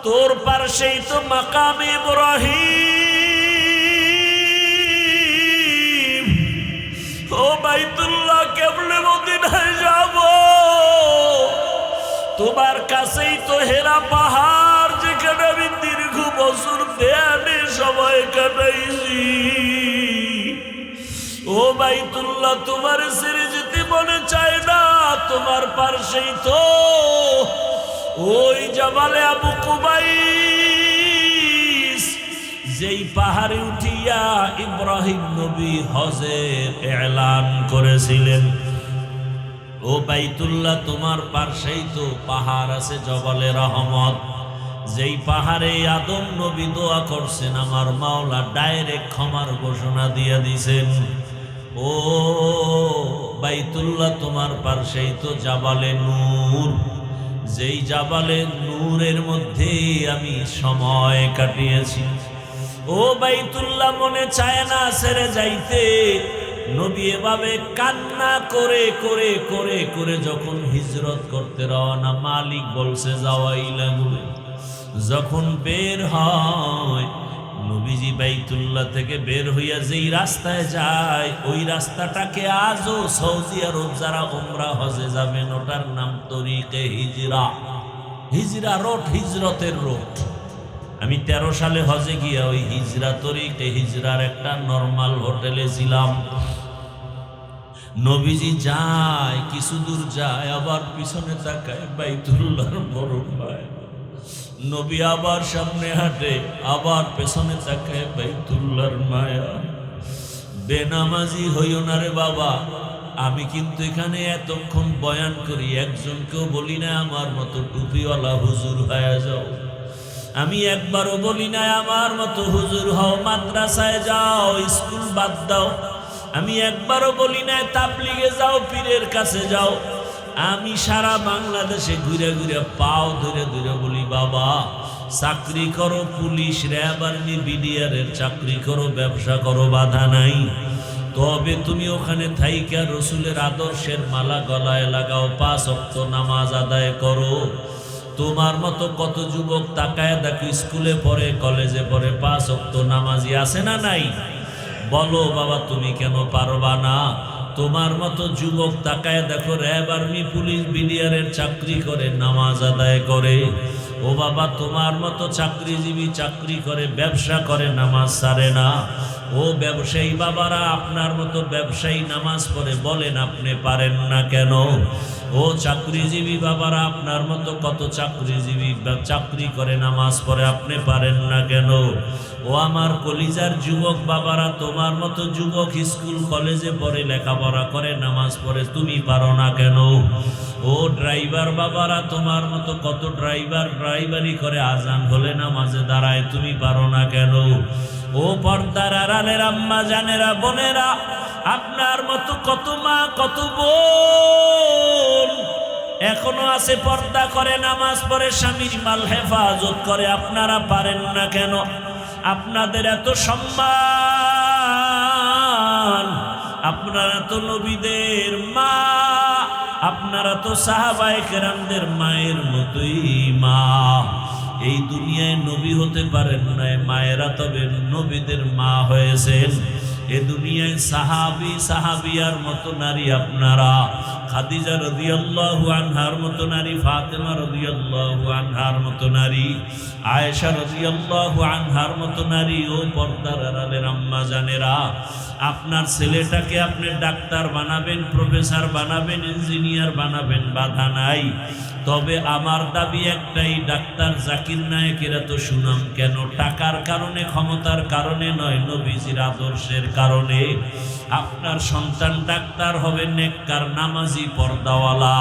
তোর পাশেই তো মাকামে ইব্রাহিম। ও বাইতুল্লাহ, কেমনে মদিনায় যাব? তোমার কাছেই তো হেরা পাহাড়, যেখানে আমি দীর্ঘ বছর ধ্যানে সময় কাটাইছি। ও বাইতুল্লাহ, তোমার ছেড়ে যেতে মনে চায় না, তোমার পাশেই তো ওই জাবালে আবু কুবাইস, যেই পাহাড়ে উঠিয়া ইব্রাহিম নবী হজের এলান করেছিলেন। ও বাইতুল্লাহ, তোমার পাশেই তো পাহাড় আছে জবালে রহমত, যেই পাহাড়ে আদম নবী দোয়া করছেন, আমার মাওলা ডাইরেক্ট ক্ষমার ঘোষণা দিয়ে দিছেন। ও বাইতুল্লাহ, তোমার পাশেই তো জাবালে নূর, যেই জাবালে নূরের মধ্যে আমি সময় কাটিয়েছি। ও বাইতুল্লাহ, মনে চায় না ছেড়ে যাইতে। নবী এভাবে কান্না করে করে করে করে যখন হিজরত করতে রওনা, মালিক বলছে যাওয়াই লাগবে। যখন বের হয়, নবীজি বাইতুল্লাহ থেকে বের হইয়া যেই রাস্তায় যায়, ওই রাস্তাটাকে আজও সৌদি আরব যারা উমরা হজে যাবেন, ওটার নাম তরিকে হিজরা। হিজরা রোড, হিজরতের রোড। আমি 13 সালে হজে গিয়া ওই হিজরা তরিকে হিজরার একটা নরমাল হোটেলে ছিলাম। নবীজি যায়, কিছু দূর যায়, আবার পিছনে তাকায়, বাইতুল্লাহর মরণ ভাই। নবী আবার সামনে হাঁটে, আবার পেছনে তাকায়, বাইতুল্লাহর মায়া। বেনামাজি হইও না রে বাবা। আমি কিন্তু এখানে এতক্ষণ বয়ান করি, একজনকেও বলি না আমার মতো টুপিওয়ালা হুজুর হয়ে যাও। আমি একবারও বলি না আমার মতো হুজুর হও, মাদ্রাসায় যাও, স্কুল বাদ দাও। আমি একবারও বলি না তাবলিগে যাও, পীরের কাছে যাও। আমি সারা বাংলাদেশে ঘুরে ঘুরে পাও ধরে ধরে বলি, বাবা চাকরি করো, পুলিশ, র্যাব, আর্মি, বিডিআরের চাকরি করো, ব্যবসা করো, বাধা নাই। তবে তুমি ওখানে থাইকা রসুলের আদর্শের মালা গলায় লাগাও, 5 ওয়াক্ত নামাজ আদায় করো। তোমার মতো কত যুবক তাকায় দেখো, স্কুলে পড়ে, কলেজে পড়ে, 5 ওয়াক্ত নামাজি আছে না নাই? বলো বাবা, তুমি কেন পারবা না? তোমার মতো যুবক তাকায় দেখো, র্যাব, আর্মি, পুলিশ, বিডিআরের চাকরি করে, নামাজ আদায় করে। ও বাবা, তোমার মতো চাকরিজীবী চাকরি করে, ব্যবসা করে, নামাজ ছাড়ে না। ও ব্যবসায়ী বাবারা, আপনার মতো ব্যবসায়ী নামাজ পড়ে, বলেন আপনি পারেন না কেন? ও চাকরিজীবী বাবারা, আপনার মতো কত চাকরিজীবী চাকরি করে, নামাজ পড়ে, আপনি পারেন না কেন? ও আমার কলিজার যুবক বাবারা, তোমার মতো যুবক স্কুল কলেজে পড়ে, লেখাপড়া করে, নামাজ পড়ে, তুমি পারো না কেন? ও ড্রাইভার বাবারা, তোমার মতো কত ড্রাইভার ড্রাইভারি করে, আজান হলে নামাজে দাঁড়ায়, তুমি পারো না কেন? ও পর্দার আড়ালের আম্মা জানেরা, বোনেরা, আপনার মতো কত মা, কত বোন এখনো আছে, পর্দা করে, নামাজ পড়ে, স্বামীর মাল হেফাজত করে, আপনারা পারেন না কেন? আপনাদের এত সম্মান, আপনারা তো নবীদের মা, আপনারা তো সাহাবায়ে কেরামদের মায়ের মতোই মা। এই দুনিয়ায় নবী হতে পারেন নাই, মায়েরা তবে নবীদের মা হয়েছেন। এ দুনিয়ায় সাহাবী সাহাবিয়ার মতো নারী আপনারা, খাদিজা রাদিয়াল্লাহু আনহার মতো নারী, ফাতেমা রাদিয়াল্লাহু আনহার মতো নারী, আয়েশা রাদিয়াল্লাহু আনহার মতো নারী। ও পর্দার আড়ালের আম্মা জানেরা, আপনার ছেলেটাকে আপনি ডাক্তার বানাবেন, প্রফেসর বানাবেন, ইঞ্জিনিয়ার বানাবেন, বাধা নাই। তবে আমার দাবি একটাই, ডাক্তার জাকির নায়েকের এত সুনাম কেন? টাকার কারণে, ক্ষমতার কারণে নয়, নবীজির আদর্শের কারণে। আপনার সন্তান ডাক্তার হবে, নেককার, নামাজি, পর্দাওয়ালা।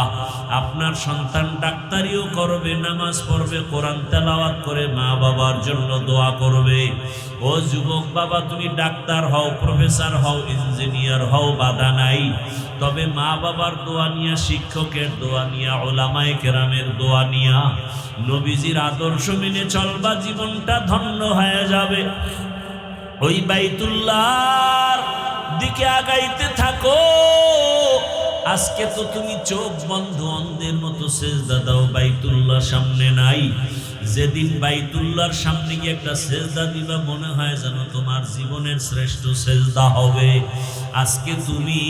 আপনার সন্তান ডাক্তারিও করবে, নামাজ পড়বে, কোরআন তেলাওয়াত করে মা বাবার জন্য দোয়া করবে। ও যুবক বাবা, তুমি ডাক্তার হও, প্রফেসর হও, ইঞ্জিনিয়ার হও, বাধা নাই। তবে মা বাবার দোয়া নিয়া, শিক্ষকের দোয়া নিয়া, ওলামায়ে কেরামের দোয়া নিয়া, নবীজির আদর্শ মেনে চলবা, জীবনটা ধন্য হয়ে যাবে। ওই বাইতুল্লাহর দিকে আগাইতে থাকো। আজকে তো তুমি চোখ বন্ধ অন্ধের মতো সেজদা দাও, বাইতুল্লাহ সামনে নাই। যেদিন বাইতুল্লাহর সামনে গিয়ে একটা সেজদা দিবা, মনে হয় যেন তোমার জীবনের শ্রেষ্ঠ সেজদা হবে। আজকে তুমি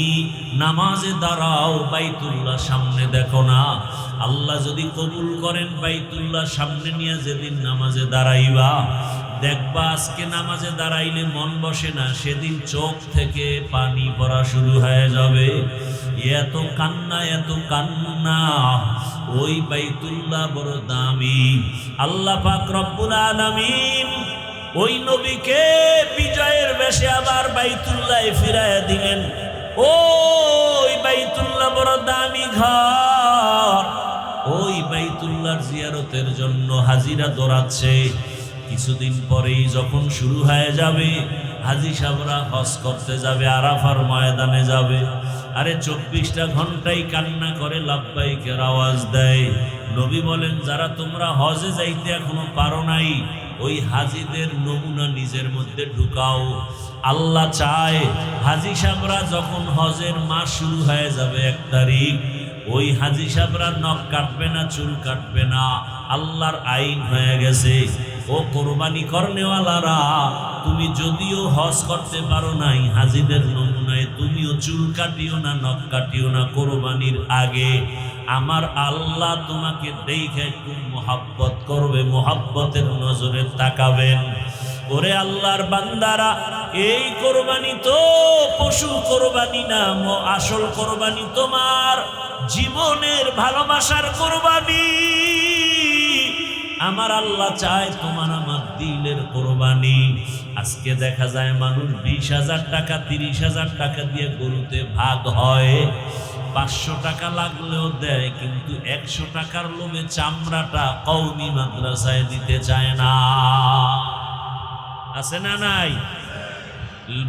নামাজে দাঁড়াও, বাইতুল্লাহ সামনে দেখো না। আল্লাহ যদি কবুল করেন, বাইতুল্লাহ সামনে নিয়ে যেদিন নামাজে দাঁড়াইবা, দেখবা আজকে নামাজে দাঁড়াইলে মন বসে না, সেদিন চোখ থেকে পানি পড়া শুরু হয়ে যাবে। এত কান্না, এত কান্না। ওই বাইতুল্লাহ বড় দামি। আল্লাহ পাক রব্বুল আলামিন ওই নবীকে বিজয়ের বেশে আবার বাইতুল্লাহ ফিরাইয়া দিলেন। ওই বাইতুল্লাহ বড় দামি ঘর। ওই বাইতুল্লাহর জিয়ারতের জন্য হাজিরা দৌড়াচ্ছে। কিছুদিন পরেই যখন শুরু হয়ে যাবে, হাজি সাহেবরা হজ করতে যাবে, আরাফার ময়দানে যাবে। আরে 24টা ঘন্টাই কান্না করে লাব্বাইকের আওয়াজ দেয়। নবী বলেন, যারা তোমরা হজে যাইতে এখনো পারো নাই, ওই হাজিদের নমুনা নিজের মধ্যে ঢুকাও। আল্লাহ চায় হাজি সাহেবরা যখন হজের মাস শুরু হয়ে যাবে 1 তারিখ, ওই হাজি সাহেবরা নখ কাটবে না, চুল কাটবে না। আল্লাহর আইন হয়ে গেছে। ও কোরবানি করনেওয়ালারা, তুমি যদিও হজ করতে পারো নাই, হাজিদের নমুনায় তুমিও চুল কাটিও না, নখ কাটিও না কোরবানির আগে। আমার আল্লাহ তোমাকে দেখে একটু মোহাব্বত করবে, মোহাব্বতের নজরে তাকাবেন। ওরে আল্লাহর বান্দারা, এই কোরবানি তো পশু কোরবানি না, আসল কোরবানি তোমার জীবনের ভালোবাসার কোরবানি। আমার আল্লাহ চায় তোমার আমার দিলের কোরবানি। আজকে দেখা যায় মানুষ 20,000 টাকা, 30,000 টাকা দিয়ে গরুতে ভাগ হয়। 500 টাকা লাগলেও দেয়, কিন্তু 100 টাকার লোভে চামড়াটা কওমি মাদ্রাসায় দিতে চায় না। আছে না নাই?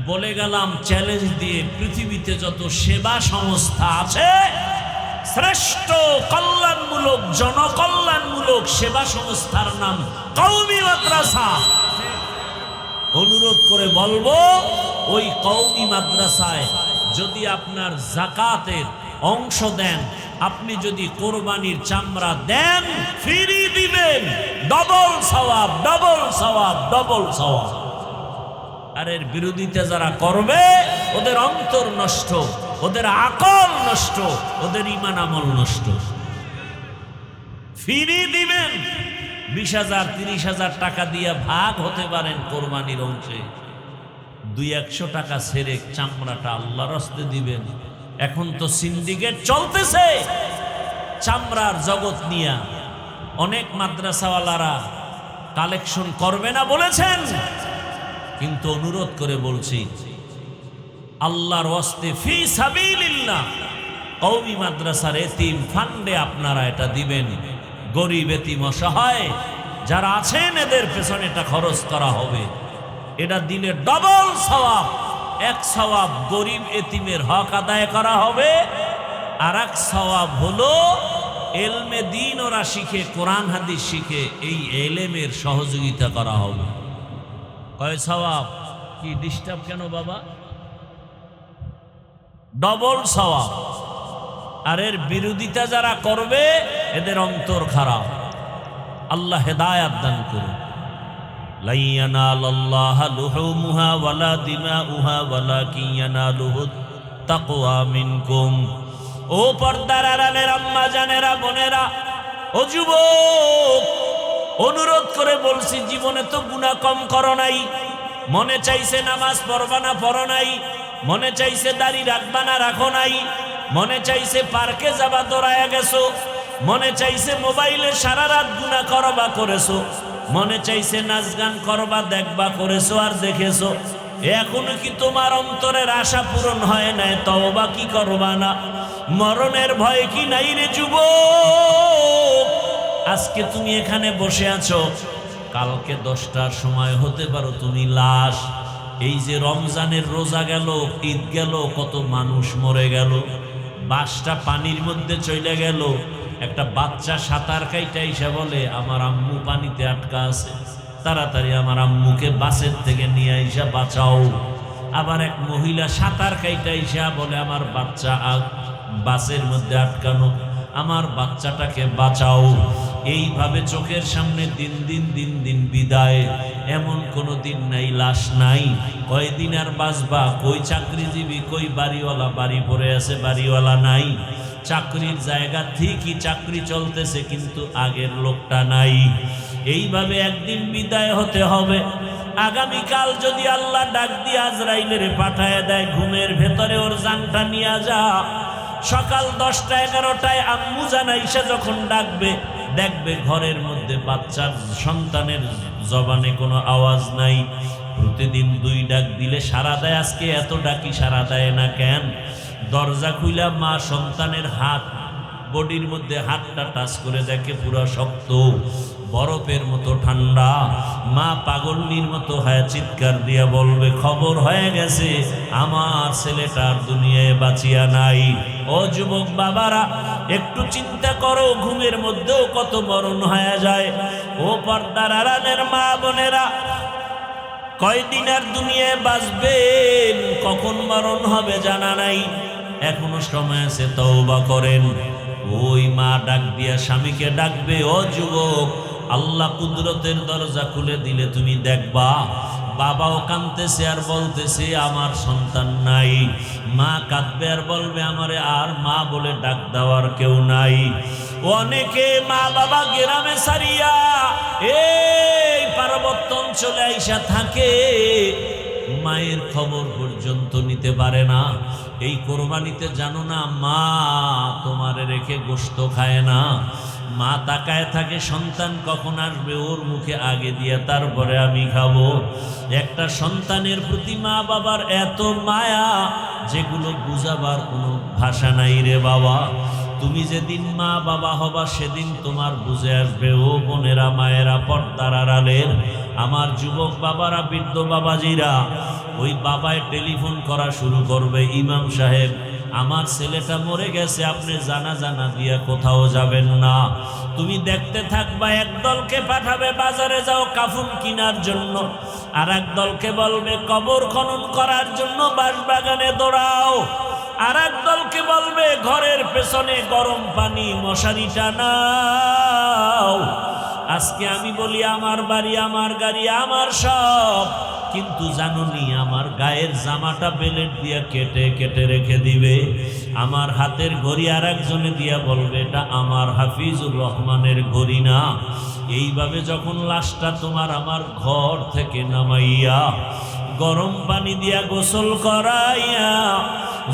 বলে গেলাম চ্যালেঞ্জ দিয়ে, পৃথিবীতে যত সেবা সংস্থা আছে, শ্রেষ্ঠ কল্যাণমূলক, জনকল্যাণমূলক সেবা সংস্থার নাম কওমি মাদ্রাসা। অনুরোধ করে বলবো, ওই কওমি মাদ্রাসায় যদি আপনার যাকাতের অংশ দেন, আপনি যদি কোরবানির চামড়া দেন, ফ্রি দিবেন, ডবল সওয়াব, ডবল সওয়াব, ডবল সওয়াব। আর এর বিরোধিতা যারা করবে, ওদের অন্তর নষ্ট, ওদের আকল নষ্ট, ওদের ঈমান আমল নষ্ট। ফ্রি দিবেন, 20,000 30,000 টাকা দিয়ে ভাগ হতে পারেন কোরবানির অংশে। 200-100 টাকা ছেড়ে চামড়াটা আল্লাহর রাস্তায় দিবেন। এখন তো সিন্ডিকেট চলতেছে চামড়ার জগৎ নিয়ে। অনেক মাদ্রাসাওয়ালারা কালেকশন করবে না বলেছেন, কিন্তু অনুরোধ করে বলছি, আল্লাহর ওয়াস্তে ফি সাবিলিল্লাহ কওমি মাদ্রাসার এতিম ফান্ডে আপনারা এটা দিবেন। গরিব এতিম অসহায় যারা আছেন, এদের পেছনে এটা খরচ করা হবে। এটা দিলে ডবল সওয়াব। 1 সওয়াব গরিব এতিমের হক আদায় করা হবে, আর 1 সওয়াব হলো এলমে দিন ওরা শিখে, কোরআন হাদিস শিখে, এই এলেমের সহযোগিতা করা হবে। কয় সওয়াব? কি ডিস্টার্ব কেন বাবা? ডবল সওয়াব। আর এর বিরোধিতা যারা করবে, এদের অন্তর খারাপ। আল্লাহ হেদায়াত দান করুন। লা ইয়ানালাল্লাহা লুহুমুহা ওয়ালা দিমাউহা ওয়ালাকিন ইয়ানালুহুত তাকওয়া মিনকুম। ও পর্দার আড়ালের আম্মা জানেরা, বোনেরা, ও যুবক, অনুরোধ করে বলছি, জীবনে তো গুনাহ কম করো নাই। মনে চাইছে নামাজ পড়বা না, পড়ো নাই। মনে চাইছে দাড়ি রাখবা না, রাখো নাই। মনে চাইছে পার্কে যাবা, দৌড়ায়া গেছো। মনে চাইছে মোবাইলে সারা রাত গুনাহ করবা, করেছো। মনে চাইছে নাচ গান করবা, দেখবা, করেছো আর দেখেছো। এখনো কি তোমার অন্তরের আশা পূরণ হয় নাই? তওবা কি করবা না? মরণের ভয় কি নাই রে যুবক? আজকে তুমি এখানে বসে আছো, কালকে 10টার সময় হতে পারো তুমি লাশ। এই যে রমজানের রোজা গেল, ঈদ গেল, কত মানুষ মরে গেল। বাসটা পানির মধ্যে চলে গেল, একটা বাচ্চা সাঁতার কাইটা এসে বলে আমার আম্মু পানিতে আটকা আছে, তাড়াতাড়ি আমার আম্মুকে বাসের থেকে নিয়ে আইসা বাঁচাও। আবার এক মহিলা সাঁতার কাইটা আইসা বলে আমার বাচ্চা বাসের মধ্যে আটকানো, আমার বাচ্চাটাকে বাঁচাও। এইভাবে চোখের সামনে দিন দিন বিদায়। এমন কোনো দিন নাই লাশ নাই। কয়দিন আর বাঁচবা? কই চাকরিজীবী, কই বাড়িওয়ালা? বাড়ি পড়ে আছে, বাড়িওয়ালা নাই। চাকরির জায়গা ঠিকই চাকরি চলতেছে, কিন্তু আগের লোকটা নাই। এইভাবে একদিন বিদায় হতে হবে। আগামীকাল যদি আল্লাহ ডাক দিয়ে আজরাইলের পাঠায় দেয়, ঘুমের ভেতরে ওর জানটা নিয়ে যা। সকাল 10টা 11টায় আম্মু জানাইসা যখন ডাকবে, দেখবে ঘরের মধ্যে বাচ্চার সন্তানের জবানে কোনো আওয়াজ নাই। প্রতিদিন 2 ডাক দিলে সারা দেয়, আজকে এত ডাকি সারা দেয় না কেন? দরজা খুইলা মা সন্তানের হাত, বডির মধ্যে হাতটা টাচ করে দেখে পুরো শক্ত, বরফের মতো ঠান্ডা। মা পাগলনির মতো হয় চিৎকার দিয়ে বলবে, খবর হয়ে গেছে, আমার ছেলেটার দুনিয়ায় বাঁচিয়া নাই। ও যুবক বাবারা, একটু চিন্তা করো, ঘুমের মধ্যেও কত মরণ হয়ে যায়। ও পর্দার আড়ালের মা বোনেরা, কয়দিন আর দুনিয়ায় বাঁচবেন, কখন মরণ হবে জানা নাই। এখনো সময় আছে, তওবা করেন। ওই মা ডাক দিয়া স্বামীকে ডাকবে, ও যুবক, আল্লাহ কুদরতের দরজা খুলে দিলে তুমি দেখবা বাবাও কাঁদতেছে আর বলতেছে আমার সন্তান নাই। মা কাঁদবে আর বলবে আমারে আর মা বলে ডাক দেওয়ার কেউ নাই। অনেকে মা বাবা গ্রামে সারিয়া এই পার্বত্য অঞ্চলে আইসা থাকে, মায়ের খবর পর্যন্ত নিতে পারে না। এই কোরবানিতে জানো না, মা তোমারে রেখে গোশত খায় না। মা তাকায় থাকে সন্তান কখন আসবে, ওর মুখে আগে দিয়ে তারপরে আমি খাবো। একটা সন্তানের প্রতি মা বাবার এত মায়া, যেগুলো বুঝাবার কোনো ভাষা নাই রে বাবা। তুমি যেদিন মা বাবা হবা সেদিন তোমার বুঝে আসবে। ও বোনেরা, মায়েরা, পর্দার আড়ালের আমার যুবক বাবারা, বৃদ্ধ বাবাজিরা, ওই বাবায় টেলিফোন করা শুরু করবে, ইমাম সাহেব আমার ছেলেটা মরে গেছে, আপনি জানা দিয়া কোথাও যাবেন না। তুমি দেখতে থাকবা, এক দলকে পাঠাবে বাজারে যাও কাফন কেনার জন্য, আর এক দলকে বলবে কবর খনন করার জন্য বাঁশবাগানে দৌড়াও, আর এক দলকে বলবে ঘরের পেছনে গরম পানি মশারি টানাও। আজকে আমি বলি আমার বাড়ি, আমার গাড়ি, আমার সব, কিন্তু জানুনি আমার গায়ের জামাটা বেলেট দিয়ে কেটে কেটে রেখে দিবে। আমার হাতের ঘড়ি আর একজনে দিয়া বলবে এটা আমার হাফিজুর রহমানের ঘড়ি না। এইভাবে যখন লাশটা তোমার আমার ঘর থেকে নামাইয়া গরম পানি দিয়া গোসল করাইয়া,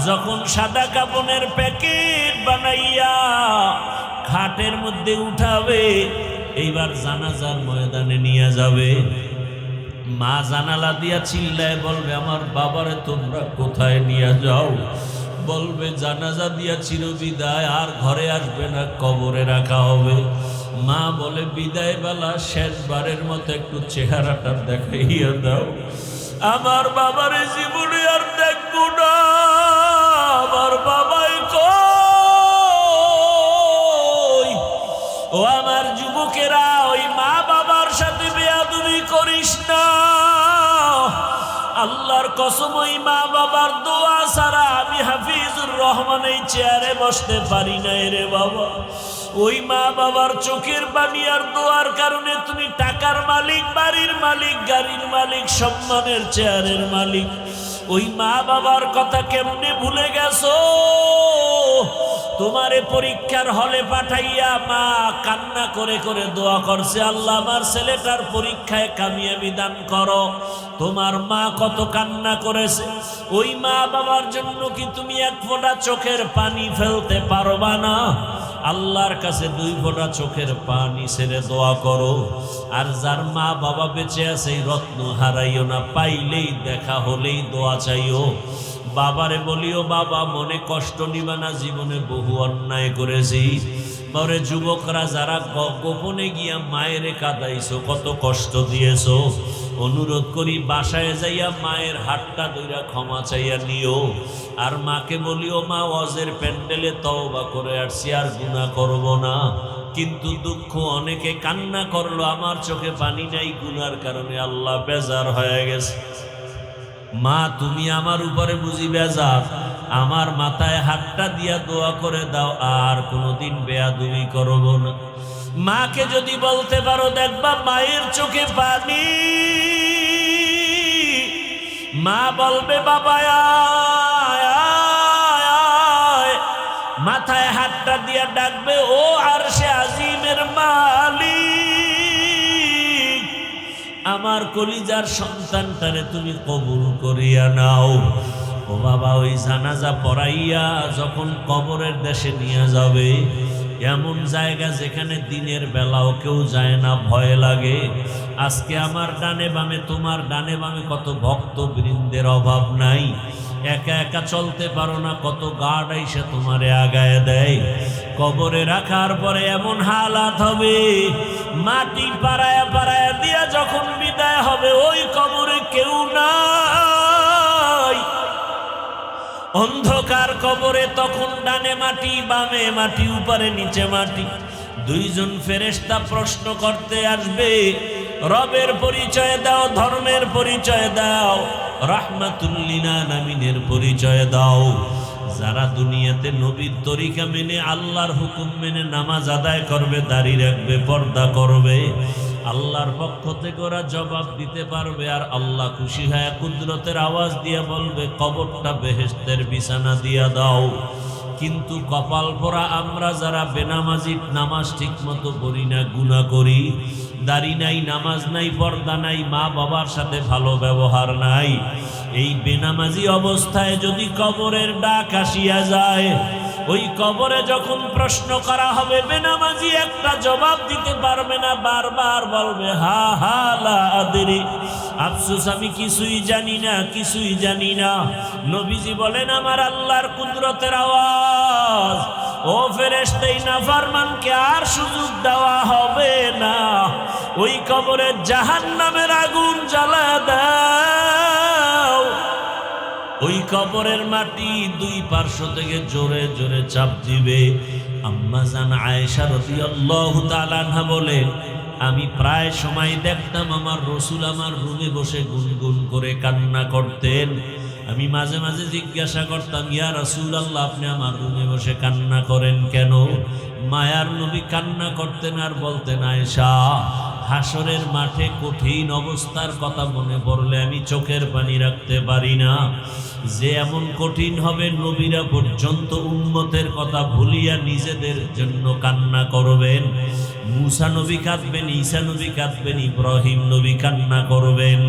যখন সাদা কাপড়ের প্যাকেট বানাইয়া খাটের মধ্যে উঠাবে, এইবার জানাজার ময়দানে নিয়ে যাবে, মা জানালা দিয়া চিল্লায় বলবে আমার বাবারে তোমরা কোথায় নিয়ে যাও? বলবে জানাজা দিয়া চিরবিদায়, আর ঘরে আসবে না, কবরে রাখা হবে। মা বলে বিদায় বেলা শেষবারের মতো একটু চেহারাটা দেখাইয়া দাও, আমার বাবারে জীবনে আর দেখবো না। আমার বাবাই কই? ও আমার যুবকেরা, ওই মা বাবার সাথে বেয়াদবি করিস না। আল্লাহর কসম, ওই মা বাবার দোয়া ছাড়া আমি হাফিজুর রহমান এই চেয়ারে বসতে পারি না রে বাবা। ওই মা বাবার চোখের পানি আর দোয়ার কারণে তুমি টাকা টাকার মালিক, বাড়ির মালিক, গাড়ির মালিক, সম্মানের চেয়ারের মালিক, ওই মা বাবার কথা কেমনে ভুলে গেছো? তোমারে পরীক্ষার হলে পাঠাইয়া মা কান্না করে করে দোয়া করছে, আল্লাহ আমার ছেলেটার পরীক্ষায় কামিয়াবি দান করো। তোমার মা কত কান্না করেছে। ওই মা বাবার জন্য কি তুমি এক ফোঁটা চোখের পানি ফেলতে পারবা না? আল্লাহর কাছে 2 ফোঁটা চোখের পানি ছেড়ে দোয়া করো। আর যার মা বাবা বেঁচে আছে এই রত্ন হারাইও না, পাইলেই দেখা হলেই দোয়া চাইও। বাবারে বলিও, বাবা মনে কষ্ট নিবা না, জীবনে বহু অন্যায় করেছি। পরে যুবকরা যারা গোপনে গিয়া মায়েরে কাঁদাইছো, কত কষ্ট দিয়েছো, অনুরোধ করি বাসায় যাইয়া মায়ের হাতটা ধইরা ক্ষমা চাইয়া নিও। আর মাকে বলিও, মা ওয়াজের প্যান্ডেলে তওবা করে আসছি, আর গুনাহ করব না। কিন্তু দুঃখ, অনেকে কান্না করলো, আমার চোখে পানি নাই, গুনার কারণে আল্লাহ বেজার হয়ে গেছে। মা তুমি আমার উপরে বুঝি বেজার, আমার মাথায় হাতটা দিয়া দোয়া করে দাও, আর কোনোদিন বেয়াদবি করব না। মাকে যদি বলতে পারো, দেখবা মায়ের চোখে পানি। মা বলবে, বাবা আয় আয় আয়, মাথায় হাতটা দিয়া ডাকবে, ও আরশে আজিমের মালিক, আমার কলিজার সন্তানটারে তুমি কবুল করিয়া নাও। ও বাবা, ওই জানাজা পড়াইয়া যখন কবরের দেশে নিয়ে যাবে, এমন জায়গা যেখানে দিনের বেলাও কেউ যায় না, ভয় লাগে। আজকে আমার ডানে বামে, তোমার ডানে বামে কত ভক্ত বৃন্দের অভাব নাই। একা একা চলতে পারো না, কত গার্ড আইসা তোমারে আগায় দেয়। কবরে রাখার পরে এমন হালাত হবে, মাটি পাড়ায়া পাড়ায়া দিয়া যখন বিদায় হবে, ওই কবরে কেউ নাই, অন্ধকার কবরে। তখন ডানে মাটি, বামে মাটি, উপরে নিচে মাটি। 2 জন ফেরেশতা প্রশ্ন করতে আসবে, রবের পরিচয় দাও, ধর্মের পরিচয় দাও, রাহমাতুল লিল আলামিনের পরিচয় দাও। যারা দুনিয়াতে নবীর তরিকা মেনে, আল্লাহর হুকুম মেনে নামাজ আদায় করবে, দাড়ি রাখবে, পর্দা করবে, আল্লাহর পক্ষ থেকে ওরা জবাব দিতে পারবে। আর আল্লাহ খুশি হয় কুদরতের আওয়াজ দিয়ে বলবে, কবরটা বেহেশতের বিছানা দিয়া দাও। কিন্তু কপাল পোড়া আমরা যারা বেনামাজি, নামাজ ঠিক মতো পড়ি না, গুনাহ করি, দাড়ি নাই, নামাজ নাই, পর্দা নাই, মা বাবার সাথে ভালো ব্যবহার নাই, এই বেনামাজি অবস্থায় যদি কবরের ডাক আসিয়া যায়, ওই কবরে যখন প্রশ্ন করা হবে, বেনামাজি একটা জবাব দিতে পারবে না, বারবার বলবে, হা হা লা আদরি, আফসোস আমি কিছুই জানি না, কিছুই জানি না। নবীজি বলেন, আমার আল্লাহর কুদরতের আওয়াজ, ও ফেরেশতা, নাফরমানকে আর সুযোগ দেওয়া হবে না, ওই কবরে জাহান্নামের আগুন জ্বালা দাও। ওই কবরের মাটি 2 পার্শ্ব থেকে জোরে জোরে চাপ দিবে। আম্মা জান আয়েশা রাদিয়াল্লাহু তাআলা আনহা বলেন, আমি প্রায় সময় দেখতাম আমার রাসূল আমার রুমে বসে গুনগুন করে কান্না করতেন। আমি মাঝে মাঝে জিজ্ঞাসা করতাম, ইয়া রাসূলুল্লাহ, আপনি আমার রুমে বসে কান্না করেন কেন? মায়ার নবী কান্না করতেন আর বলতেন, আয়েশা, হাসরের মাঠে কঠিন অবস্থার কথা মনে পড়লে আমি চোখের পানি রাখতে পারি না। যে এমন কঠিন হবে, নবীরা পর্যন্ত উম্মতের কথা ভুলিয়া নিজেদের জন্য কান্না করবেন। মুসা নবী কাঁদবেন, ঈসা নবী কাঁদবেন, ইব্রাহিম নবী কান্না করবেন।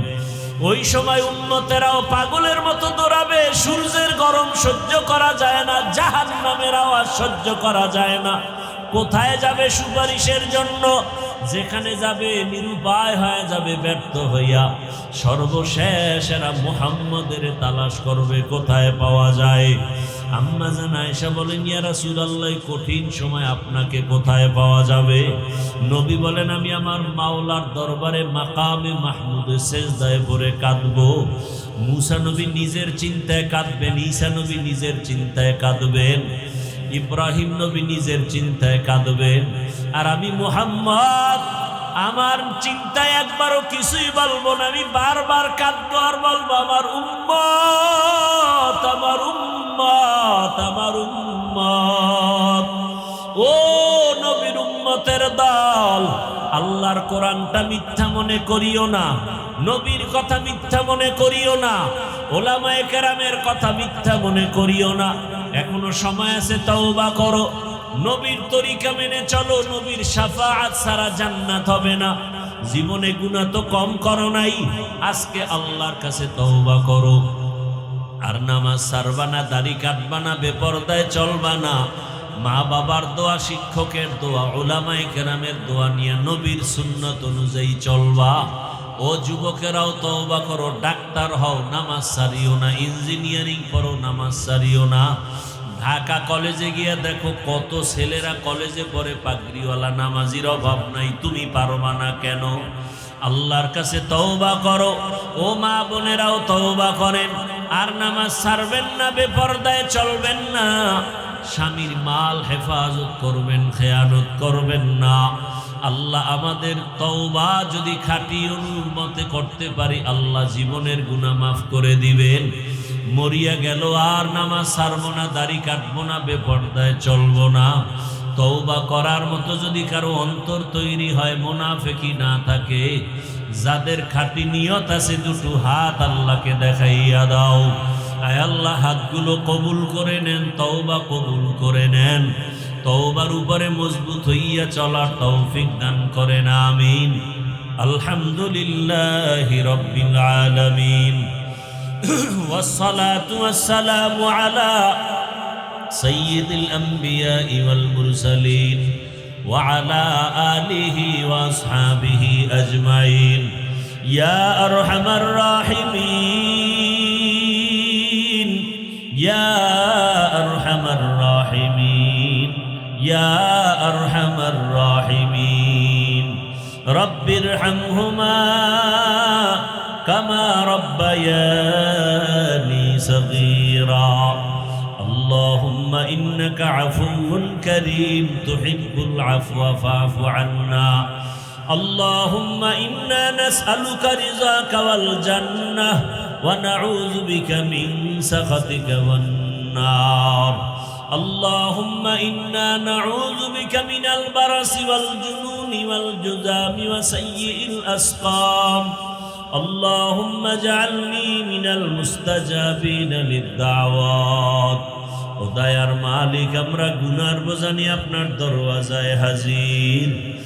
ওই সময় উম্মতেরাও পাগলের মতো দৌড়াবে। সূর্যের গরম সহ্য করা যায় না, জাহান্নামের আওয়াজ সহ্য করা যায় না। কোথায় যাবে সুপারিশের জন্য? যেখানে যাবে নিরুপায় হয়ে যাবে, ব্যর্থ হইয়া সর্বশেষ এরা মুহাম্মদের তালাশ করবে, কোথায় পাওয়া যায়। আম্মা জান আয়েশা বলেন, ইয়া রাসূলুল্লাহ, কঠিন সময় আপনাকে কোথায় পাওয়া যাবে? নবী বলেন, আমি আমার মাওলার দরবারে মাকামে মাহমুদে সেজদায় পড়ে কাঁদবো। মুসা নবী নিজের চিন্তায় কাঁদবেন, ঈসা নবী নিজের চিন্তায় কাঁদবেন, ইব্রাহিম নবী নিজের চিন্তায় কাঁদবেন। আর আমি মুহাম্মদ আমার চিন্তায় একবারও কিছুই বলবো না, আমি বারবার কাঁদবো আর বলবো, আমার উম্মত, আমার উম্মত, আমার উম্মত। ও নবীর উম্মতের দল, আল্লাহর কোরআনটা মিথ্যা মনে করিও না, নবীর কথা মিথ্যা মনে করিও না, ওলামায়ে কেরামের কথা মিথ্যা মনে করিও না। এখনো সময় আছে, তওবা করো, নবীর তরিকা মেনে চলো। নবীর শাফাআত ছাড়া জান্নাত হবে না। জীবনে গুনাহ তো কম করো নাই, আজকে আল্লাহর কাছে তওবা করো। আর নামাজ ছাড়বা না, দাড়ি কাটবা না, বেপরদায় চলবা না। মা বাবার দোয়া, শিক্ষকের দোয়া, উলামায়ে কেরামের দোয়া নিয়ে নবীর সুন্নত অনুযায়ী চলবা। ও যুবকেরাও তওবা করো, ডাক্তার হও, নামাজ ছাড়িও না। ইঞ্জিনিয়ারিং পড়ো, নামাজ ছাড়িও না। ঢাকা কলেজে গিয়ে দেখো কত ছেলেরা কলেজে পড়ে, পাগড়িওয়ালা, নামাজির অভাব নাই। তুমি পারবা না কেন? আল্লাহর কাছে তওবা করো। ও মা বোনেরাও তওবা করেন, আর নামাজ ছাড়বেন না, বেপরদায় চলবেন না। স্বামীর মাল হেফাজত করবেন, খেয়ানত করবেন না। আল্লাহ আমাদের তওবা যদি খাঁটি অনুমতে করতে পারি, আল্লাহ জীবনের গুনাহ মাফ করে দিবেন। মরিয়া গেল আর নামাজ ছাড়বো না, দাড়ি কাটবো না, বেপরদায় চলবো না। তওবা করার মতো যদি কারো অন্তর তৈরি হয়, মুনাফিকি না থাকে, যাদের খাঁটি নিয়ত আছে, দুটো হাত আল্লাহকে দেখাইয়া দাও। আয় আল্লাহ, হাতগুলো কবুল করে নেন, তওবা কবুল করে নেন। তওবার উপরে মজবুত হইয়া চলার তৌফিক দান করেন, আমিন। আলহামদুলিল্লাহি রাব্বিল আলামিন, والصلاة والسلام على سيد الأنبياء والمرسلين وعلى آله وأصحابه أجمعين. يا أرحم الراحمين، يا أرحم الراحمين، يا أرحم الراحمين. رب ارحمهما كما ربياني صغيرا. اللهم إنك عفو كريم تحب العفو فاعف عنا. اللهم إنا نسألك رضاك والجنة ونعوذ بك من سخطك والنار. اللهم إنا نعوذ بك من البرص والجنون والجذام وسيء الأسقام. اللهم اجعلني من المستجابين للدعوات. ও দয়ার মালিক, আমরা গুনার বোঝা নিয়ে আপনার দরওয়াজায় হাজির।